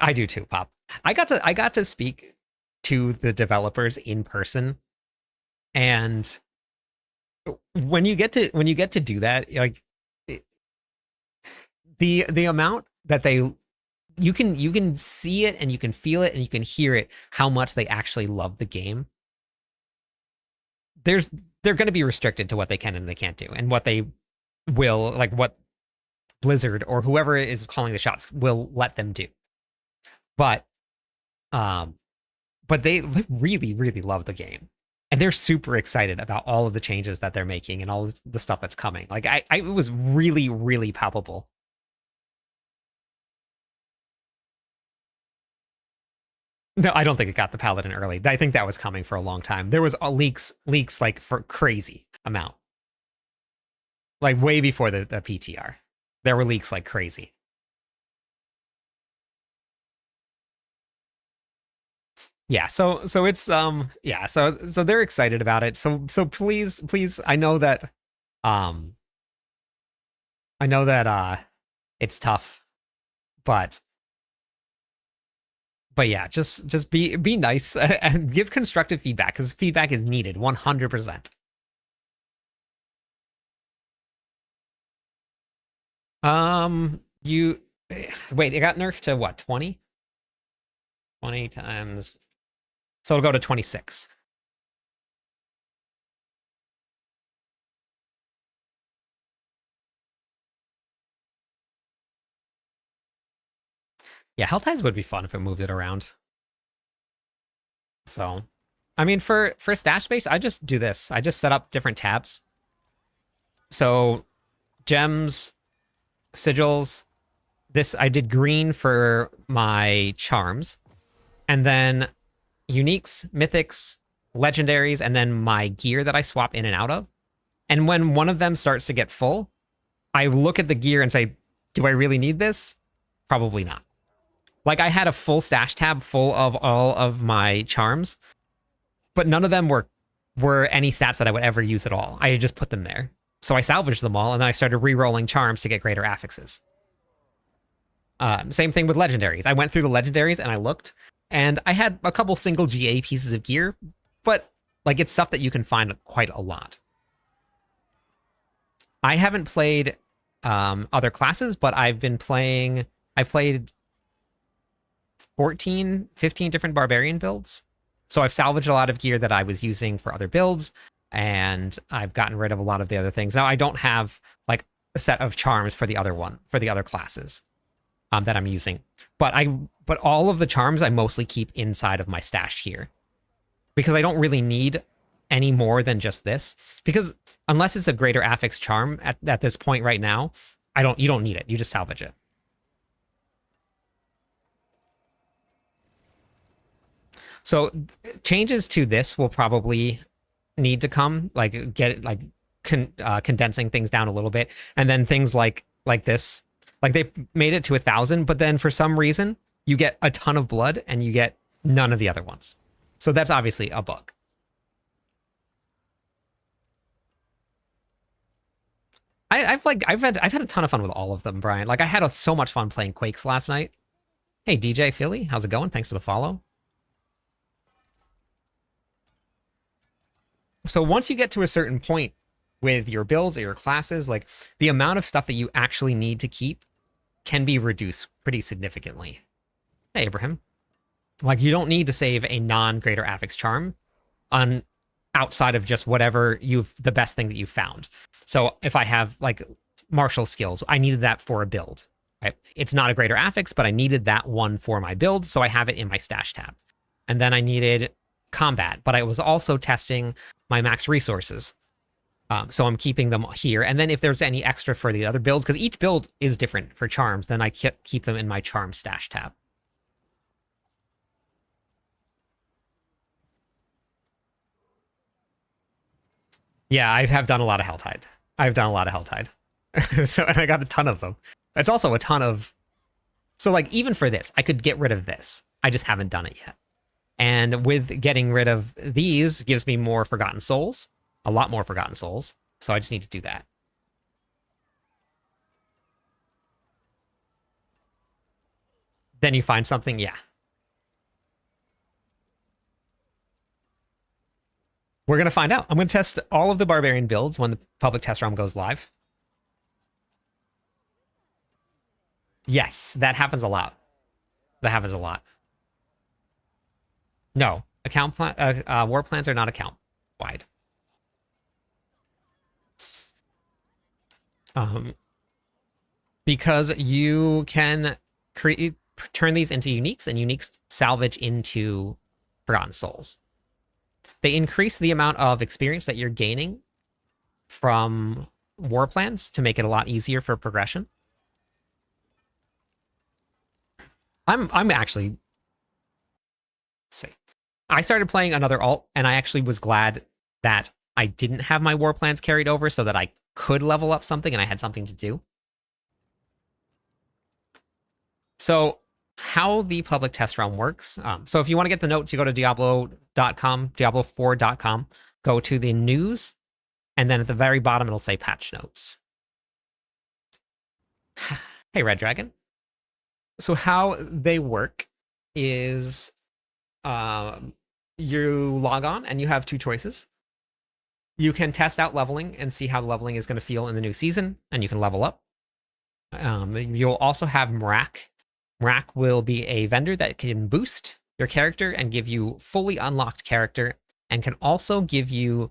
I do too, Pop. I got to speak to the developers in person, and when you get to do that, like the amount that you can see it and you can feel it and you can hear it, how much they actually love the game. They're going to be restricted to what they can and they can't do, and what they will, like what Blizzard or whoever is calling the shots will let them do. But they really, really love the game, and they're super excited about all of the changes that they're making and all the stuff that's coming. Like it was really, really palpable. No, I don't think it got the Paladin early. I think that was coming for a long time. There was leaks like for crazy amount. Like way before the PTR. There were leaks like crazy. Yeah, so it's yeah, so they're excited about it. So please I know that it's tough, but yeah, just be nice and give constructive feedback, because feedback is needed 100%. You wait, it got nerfed to what, 20? 20 times, so it'll go to 26. Yeah, Helltides would be fun if it moved it around. So, I mean, for stash space, I just do this. I just set up different tabs. So, gems, sigils. This, I did green for my charms. And then uniques, mythics, legendaries, and then my gear that I swap in and out of. And when one of them starts to get full, I look at the gear and say, do I really need this? Probably not. Like, I had a full stash tab full of all of my charms, but none of them were any stats that I would ever use at all. I just put them there. So I salvaged them all, and then I started re-rolling charms to get greater affixes. Same thing with legendaries. I went through the legendaries and I looked, and I had a couple single GA pieces of gear, but like, it's stuff that you can find quite a lot. I haven't played other classes, but I've played 14, 15 different barbarian builds. So I've salvaged a lot of gear that I was using for other builds, and I've gotten rid of a lot of the other things. Now I don't have like a set of charms for the other classes that I'm using, but all of the charms I mostly keep inside of my stash here, because I don't really need any more than just this, because unless it's a greater affix charm at this point right now, you don't need it. You just salvage it. So changes to this will probably need to come, like get like condensing things down a little bit, and then things like this, like they made it to 1,000, but then for some reason you get a ton of blood and you get none of the other ones. So that's obviously a bug. I've had a ton of fun with all of them, Brian. Like I had so much fun playing Quakes last night. Hey DJ Philly, how's it going? Thanks for the follow. So once you get to a certain point with your builds or your classes, like the amount of stuff that you actually need to keep can be reduced pretty significantly. Hey Abraham. Like you don't need to save a non-greater affix charm on outside of just whatever the best thing that you found. So if I have like martial skills, I needed that for a build, right? It's not a greater affix, but I needed that one for my build, so I have it in my stash tab. And then I needed combat, but I was also testing my max resources. So I'm keeping them here. And then if there's any extra for the other builds, because each build is different for charms, then I keep them in my charm stash tab. Yeah, I have done a lot of Helltide. I've done a lot of Helltide. So, and I got a ton of them. It's also a ton of... So, like, even for this, I could get rid of this. I just haven't done it yet. And with getting rid of these gives me more Forgotten Souls. A lot more Forgotten Souls. So I just need to do that. Then you find something, yeah. We're going to find out. I'm going to test all of the Barbarian builds when the public test realm goes live. Yes, that happens a lot. That happens a lot. No, account war plans are not account wide. Because you can turn these into uniques, and uniques salvage into Forgotten Souls. They increase the amount of experience that you're gaining from war plans to make it a lot easier for progression. I'm actually... Let's see. I started playing another alt, and I actually was glad that I didn't have my war plans carried over so that I could level up something and I had something to do. So how the public test realm works. So if you want to get the notes, you go to Diablo.com, Diablo4.com, go to the news, and then at the very bottom, it'll say patch notes. Hey, Red Dragon. So how they work is you log on and you have two choices. You can test out leveling and see how leveling is going to feel in the new season, and you can level up. You'll also have Mrak. Mrak will be a vendor that can boost your character and give you fully unlocked character, and can also give you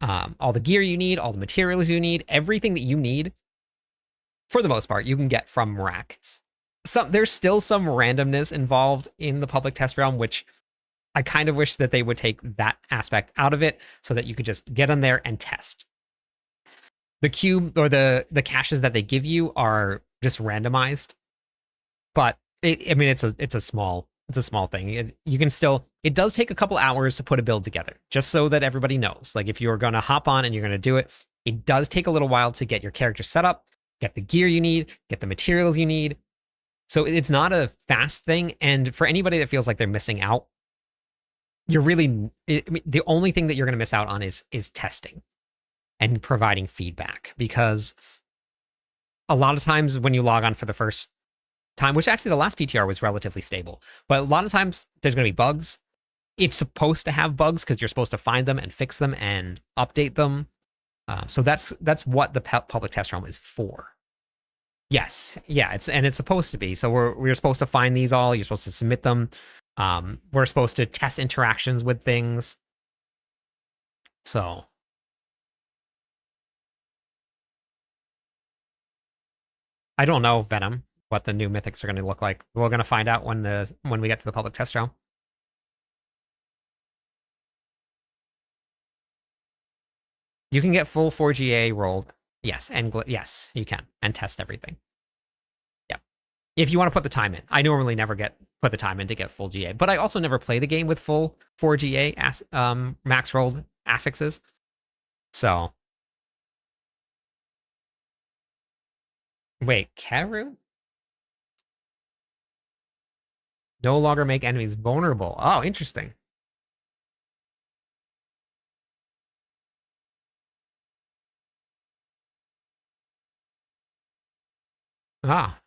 all the gear you need, all the materials you need, everything that you need. For the most part, you can get from Mrak. There's still some randomness involved in the public test realm, which I kind of wish that they would take that aspect out of it so that you could just get on there and test. The cube or the caches that they give you are just randomized, but it's a small thing. You can still, it does take a couple hours to put a build together, just so that everybody knows. Like if you're going to hop on and you're going to do it, it does take a little while to get your character set up, get the gear you need, get the materials you need. So it's not a fast thing. And for anybody that feels like they're missing out, you're really, the only thing that you're going to miss out on is testing and providing feedback. Because a lot of times when you log on for the first time, which actually the last PTR was relatively stable, but a lot of times there's going to be bugs. It's supposed to have bugs because you're supposed to find them and fix them and update them. So that's what the public test realm is for. Yes, yeah, it's supposed to be. So we're supposed to find these all. You're supposed to submit them. We're supposed to test interactions with things. So I don't know, Venom, what the new mythics are going to look like. We're going to find out when we get to the public test realm. You can get full 4GA rolled. Yes, and yes, you can, and test everything. Yeah. If you want to put the time in. I normally never get put the time in to get full GA. But I also never play the game with full 4 GA max rolled affixes. So wait, Karu? No longer make enemies vulnerable. Oh, interesting. Ah.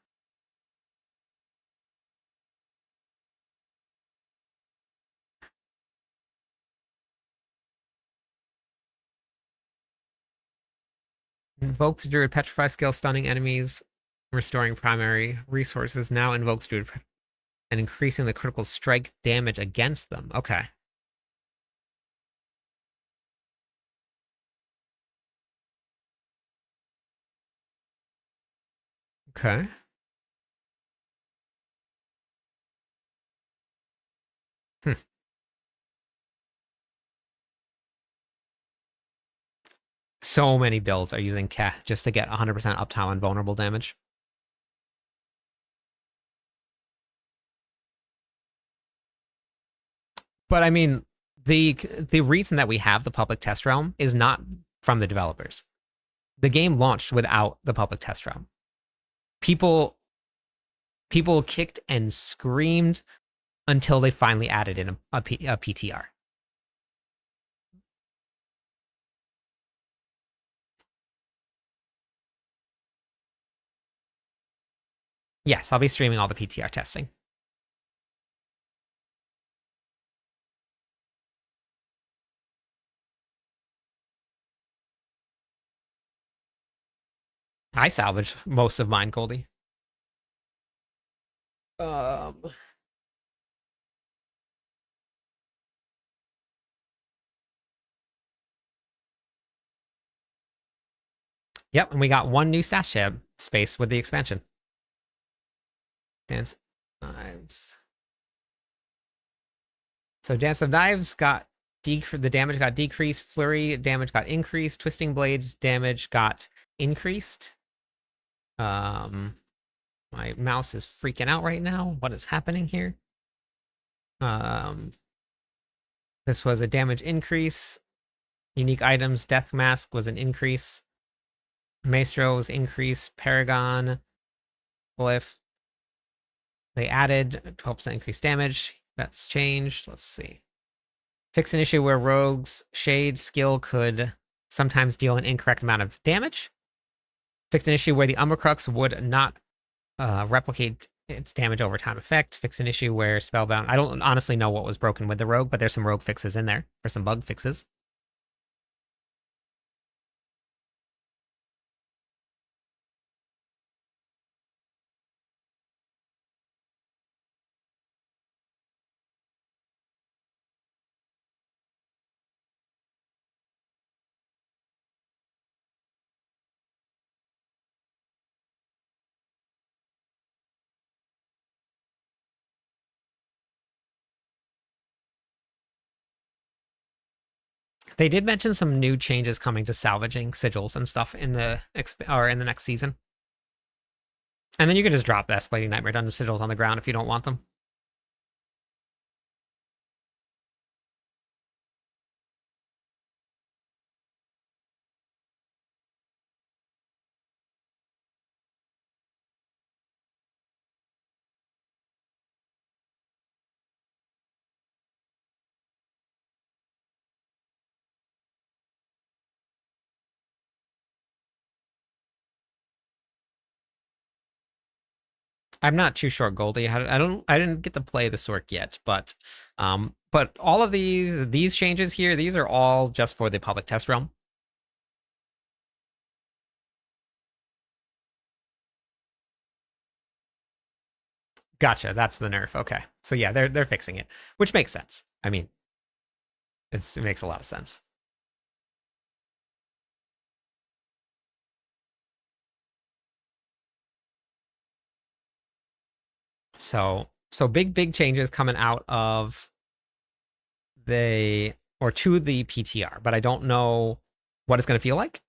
Invokes Druid Petrify skill, stunning enemies, restoring primary resources. Now invokes Druid and increasing the critical strike damage against them. Okay. Okay. So many builds are using Ka just to get 100% uptime on vulnerable damage. But I mean, the reason that we have the public test realm is not from the developers. The game launched without the public test realm. People kicked and screamed until they finally added in a PTR. Yes, I'll be streaming all the PTR testing. I salvaged most of mine, Goldie. Yep, and we got one new stash tab space with the expansion. Dance Knives. So Dance of Knives got the damage got decreased, Flurry damage got increased, Twisting Blades damage got increased. My mouse is freaking out right now. What is happening here? This was a damage increase. Unique items, Death Mask was an increase. Maestro was increase. Paragon, Glyph. They added 12% increased damage. That's changed. Let's see. Fix an issue where Rogue's Shade skill could sometimes deal an incorrect amount of damage. Fix an issue where the Umbercrux would not replicate its damage over time effect. Fix an issue where Spellbound... I don't honestly know what was broken with the Rogue, but there's some Rogue fixes in there, or some bug fixes. They did mention some new changes coming to salvaging sigils and stuff in the next season. And then you can just drop the Escalating Nightmare Dungeon sigils on the ground if you don't want them. I'm not too sure, Goldie. I didn't get to play the Sork yet, but all of these changes here, these are all just for the public test realm. Gotcha, that's the nerf. Okay, so yeah, they're fixing it, which makes sense. I mean, it makes a lot of sense. So big changes coming out of to the PTR, but I don't know what it's going to feel like.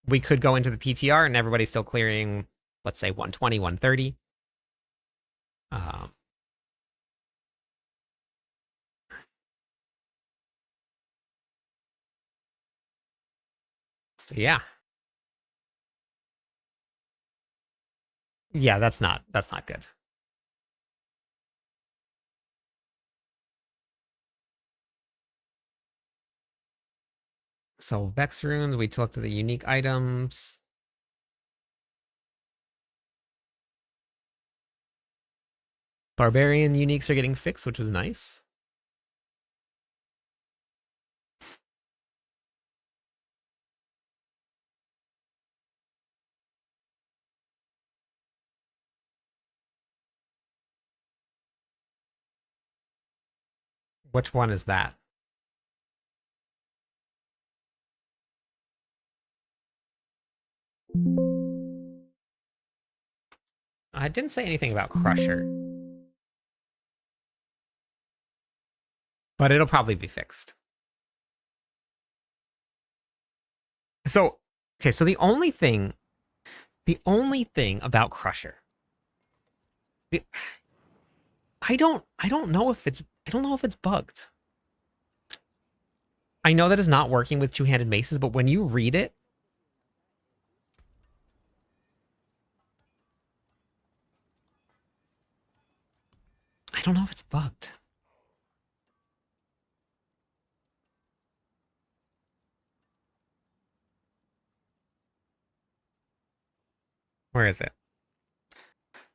We could go into the PTR and everybody's still clearing, let's say 120, 130. So yeah. Yeah, that's not good. So Vex runes, we looked at the unique items. Barbarian uniques are getting fixed, which was nice. Which one is that? I didn't say anything about Crusher. But it'll probably be fixed. So, okay, so the only thing about Crusher, I don't know if it's bugged. I know that it's not working with two-handed maces, but when you read it, I don't know if it's bugged. Where is it?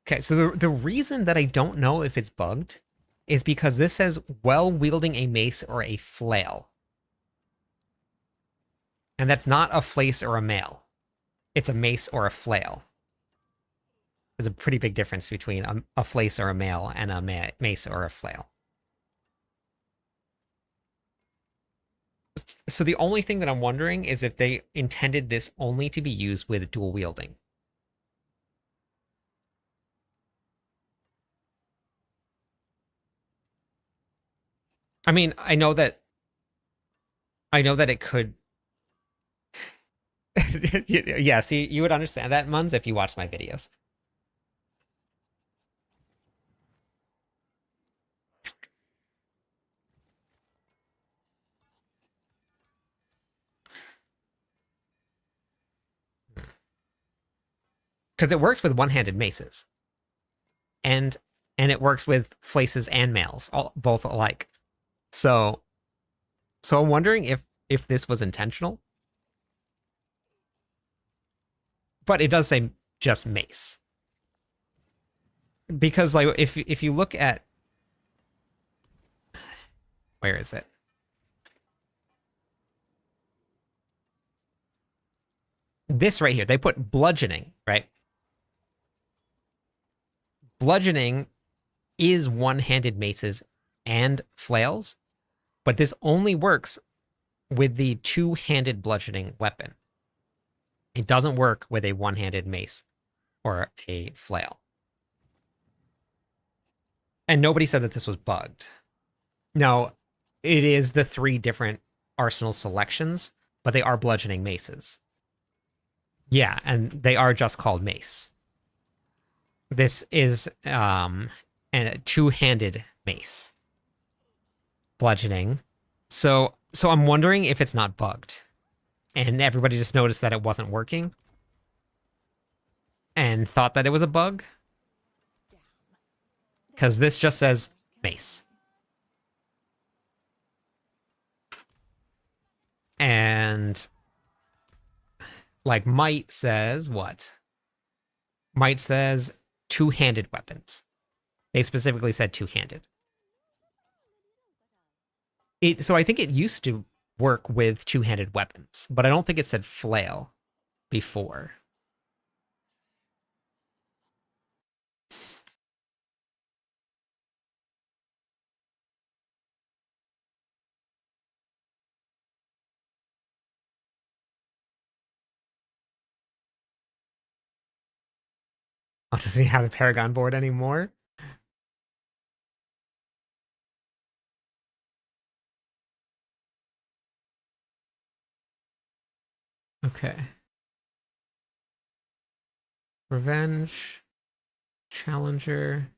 Okay, so the reason that I don't know if it's bugged is because this says while wielding a mace or a flail. And that's not a flace or a mail. It's a mace or a flail. There's a pretty big difference between a flace or a mail and a mace or a flail. So the only thing that I'm wondering is if they intended this only to be used with dual wielding. I mean, I know that it could. Yeah, see, you would understand that, Muns, if you watched my videos. Because it works with one-handed maces. And it works with flaces and mails, both alike. So I'm wondering if this was intentional. But it does say just mace. Because like if you look at, where is it? This right here, they put bludgeoning, right? Bludgeoning is one-handed maces and flails, but this only works with the two-handed bludgeoning weapon. It doesn't work with a one-handed mace or a flail. And nobody said that this was bugged. No, it is the 3 different arsenal selections, but they are bludgeoning maces. Yeah, and they are just called mace. This is a two-handed mace. Bludgeoning. So I'm wondering if it's not bugged. And everybody just noticed that it wasn't working and thought that it was a bug. Because this just says mace. And like Might says what? Might says two-handed weapons. They specifically said two-handed. So I think it used to work with two-handed weapons, but I don't think it said flail before. Oh, doesn't he have the Paragon board anymore? Okay. Revenge. Challenger.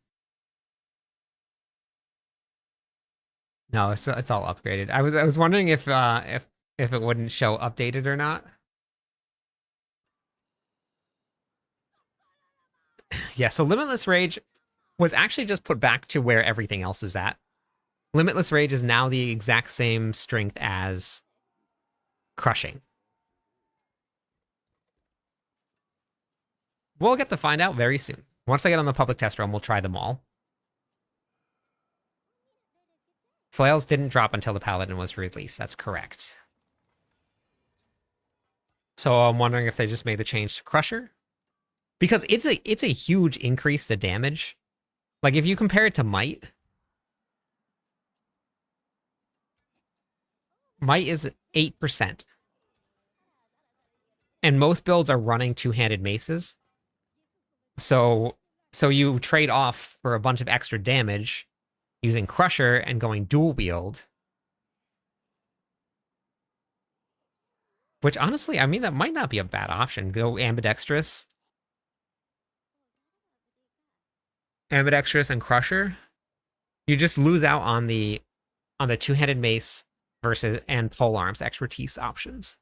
No, it's all upgraded. I was wondering if it wouldn't show updated or not. Yeah, so Limitless Rage was actually just put back to where everything else is at. Limitless Rage is now the exact same strength as Crushing. We'll get to find out very soon. Once I get on the public test run, we'll try them all. Flails didn't drop until the Paladin was released. That's correct. So I'm wondering if they just made the change to Crusher. Because it's a huge increase to damage. Like, if you compare it to Might is 8%. And most builds are running two-handed maces. So you trade off for a bunch of extra damage using Crusher and going dual wield. Which, honestly, I mean, that might not be a bad option. Go ambidextrous. Ambidextrous and Crusher. You just lose out on the two-handed mace versus and polearms expertise options.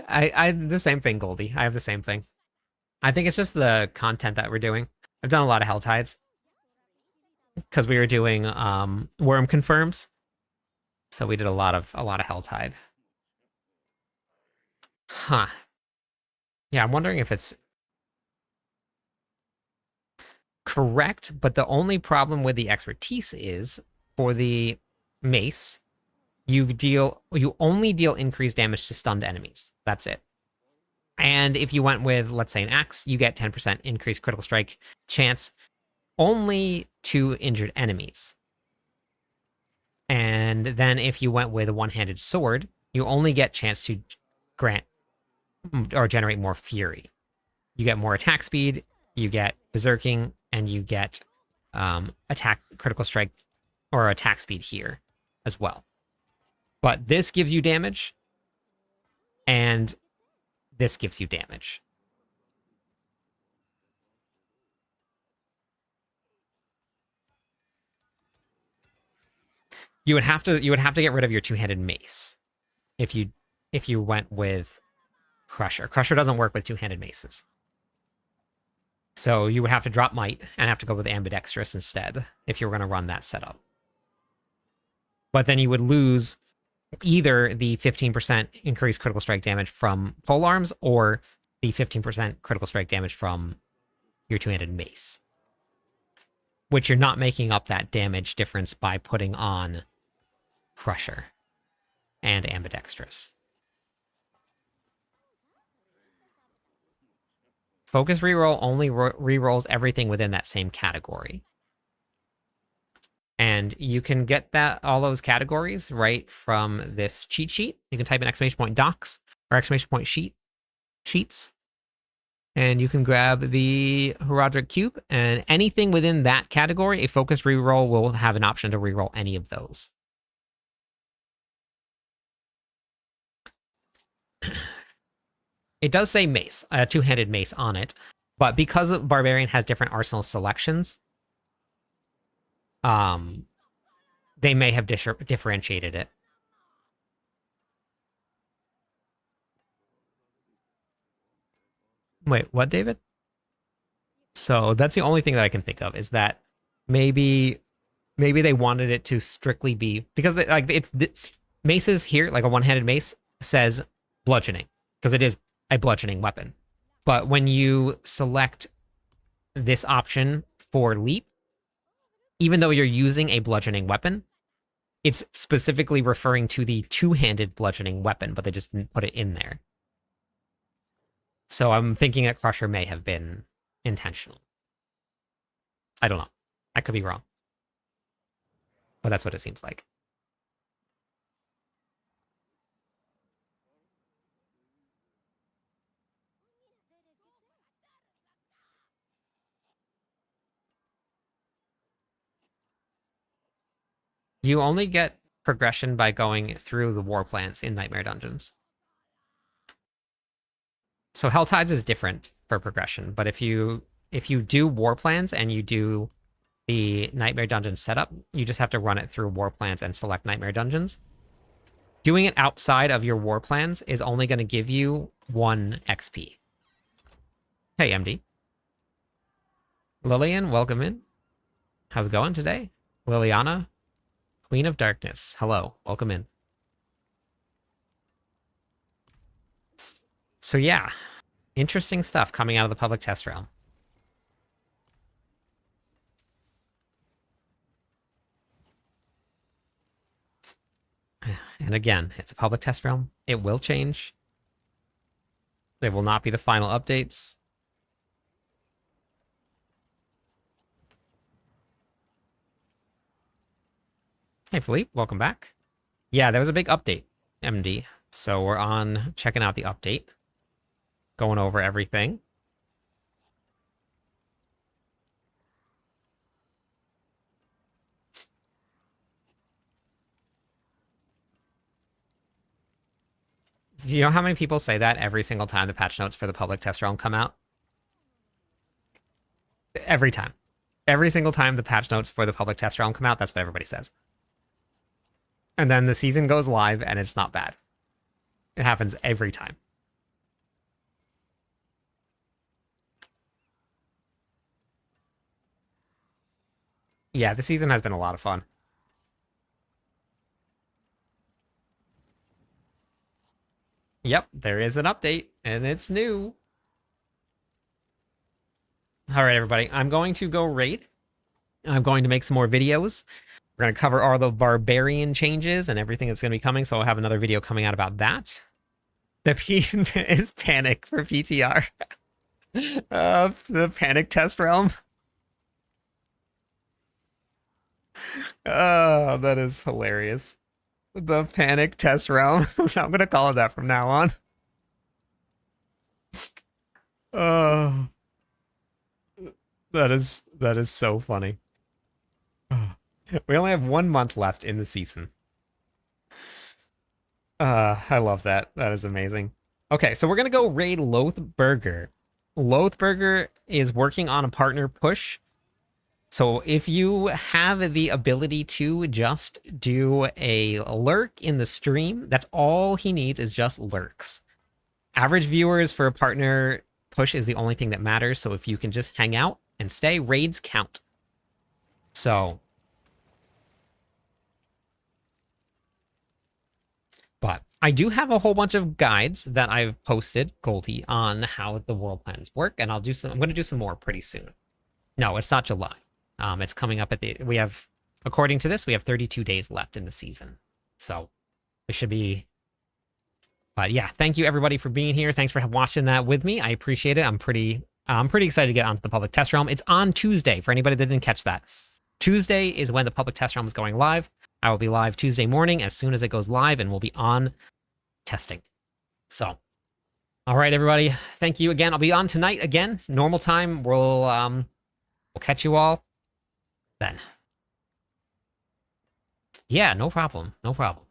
I the same thing, Goldie. I have the same thing. I think it's just the content that we're doing. I've done a lot of Hell Tides because we were doing worm confirms, so we did a lot of Hell Tide. Huh. Yeah, I'm wondering if it's correct, but the only problem with the expertise is for the mace, you only deal increased damage to stunned enemies. That's it. And if you went with, let's say, an axe, you get 10% increased critical strike chance only to injured enemies. And then if you went with a one-handed sword, you only get chance to grant or generate more fury. You get more attack speed, you get berserking, and you get attack critical strike or attack speed here as well. But this gives you damage, and this gives you damage. You would have to get rid of your two-handed mace if you went with Crusher. Crusher doesn't work with two-handed maces. So you would have to drop Might and have to go with ambidextrous instead if you were going to run that setup. But then you would lose either the 15% increased critical strike damage from polearms or the 15% critical strike damage from your two-handed mace. Which you're not making up that damage difference by putting on Crusher and ambidextrous. Focus reroll only rerolls everything within that same category. And you can get all those categories right from this cheat sheet. You can type in !docs or !sheets. And you can grab the Herodric Cube, and anything within that category, a focus reroll will have an option to reroll any of those. It does say mace, a two-handed mace on it, but because Barbarian has different arsenal selections, they may have differentiated it. Wait, what, David? So that's the only thing that I can think of, is that maybe they wanted it to strictly be, because maces here, like a one-handed mace, says bludgeoning, because it is a bludgeoning weapon. But when you select this option for leap, even though you're using a bludgeoning weapon, it's specifically referring to the two-handed bludgeoning weapon, but they just didn't put it in there. So I'm thinking that Crusher may have been intentional. I don't know. I could be wrong. But that's what it seems like. You only get progression by going through the war plants in Nightmare Dungeons. So Hell Tides is different for progression, but if you do war plans and you do the Nightmare Dungeon setup, you just have to run it through war plans and select Nightmare Dungeons. doing it outside of your war plans is only going to give you 1 XP. Hey, MD. Lillian, welcome in. How's it going today? Liliana, Queen of Darkness. Hello, welcome in. So yeah, interesting stuff coming out of the public test realm. And again, it's a public test realm. It will change. They will not be the final updates. Hey, Philippe, welcome back. Yeah, there was a big update, MD. So we're on checking out the update, going over everything. Do you know how many people say that every single time the patch notes for the public test realm come out? Every time. Every single time the patch notes for the public test realm come out, that's what everybody says. And then the season goes live and it's not bad. It happens every time. Yeah, the season has been a lot of fun. Yep, there is an update, and it's new. All right, everybody, I'm going to go raid. I'm going to make some more videos. We're going to cover all the barbarian changes and everything that's going to be coming, so I'll have another video coming out about that. The P is panic for PTR. The panic test realm. Oh, that is hilarious. The panic test realm. I'm going to call it that from now on. Oh. That is so funny. We only have 1 month left in the season. I love that. That is amazing. Okay, so we're gonna go raid Loathburger. Loathburger is working on a partner push. So if you have the ability to just do a lurk in the stream, that's all he needs is just lurks. Average viewers for a partner push is the only thing that matters. So if you can just hang out and stay, raids count. So, but I do have a whole bunch of guides that I've posted, Goldie, on how the world plans work, and I'm going to do some more pretty soon. No, it's not July. It's coming up we have, according to this, we have 32 days left in the season. So it should be, but yeah, thank you everybody for being here. Thanks for watching that with me. I appreciate it. I'm pretty excited to get onto the public test realm. It's on Tuesday for anybody that didn't catch that. Tuesday is when the public test realm is going live. I will be live Tuesday morning as soon as it goes live, and we'll be on testing. So, all right, everybody. Thank you again. I'll be on tonight again, normal time. We'll catch you all then. Yeah, no problem. No problem.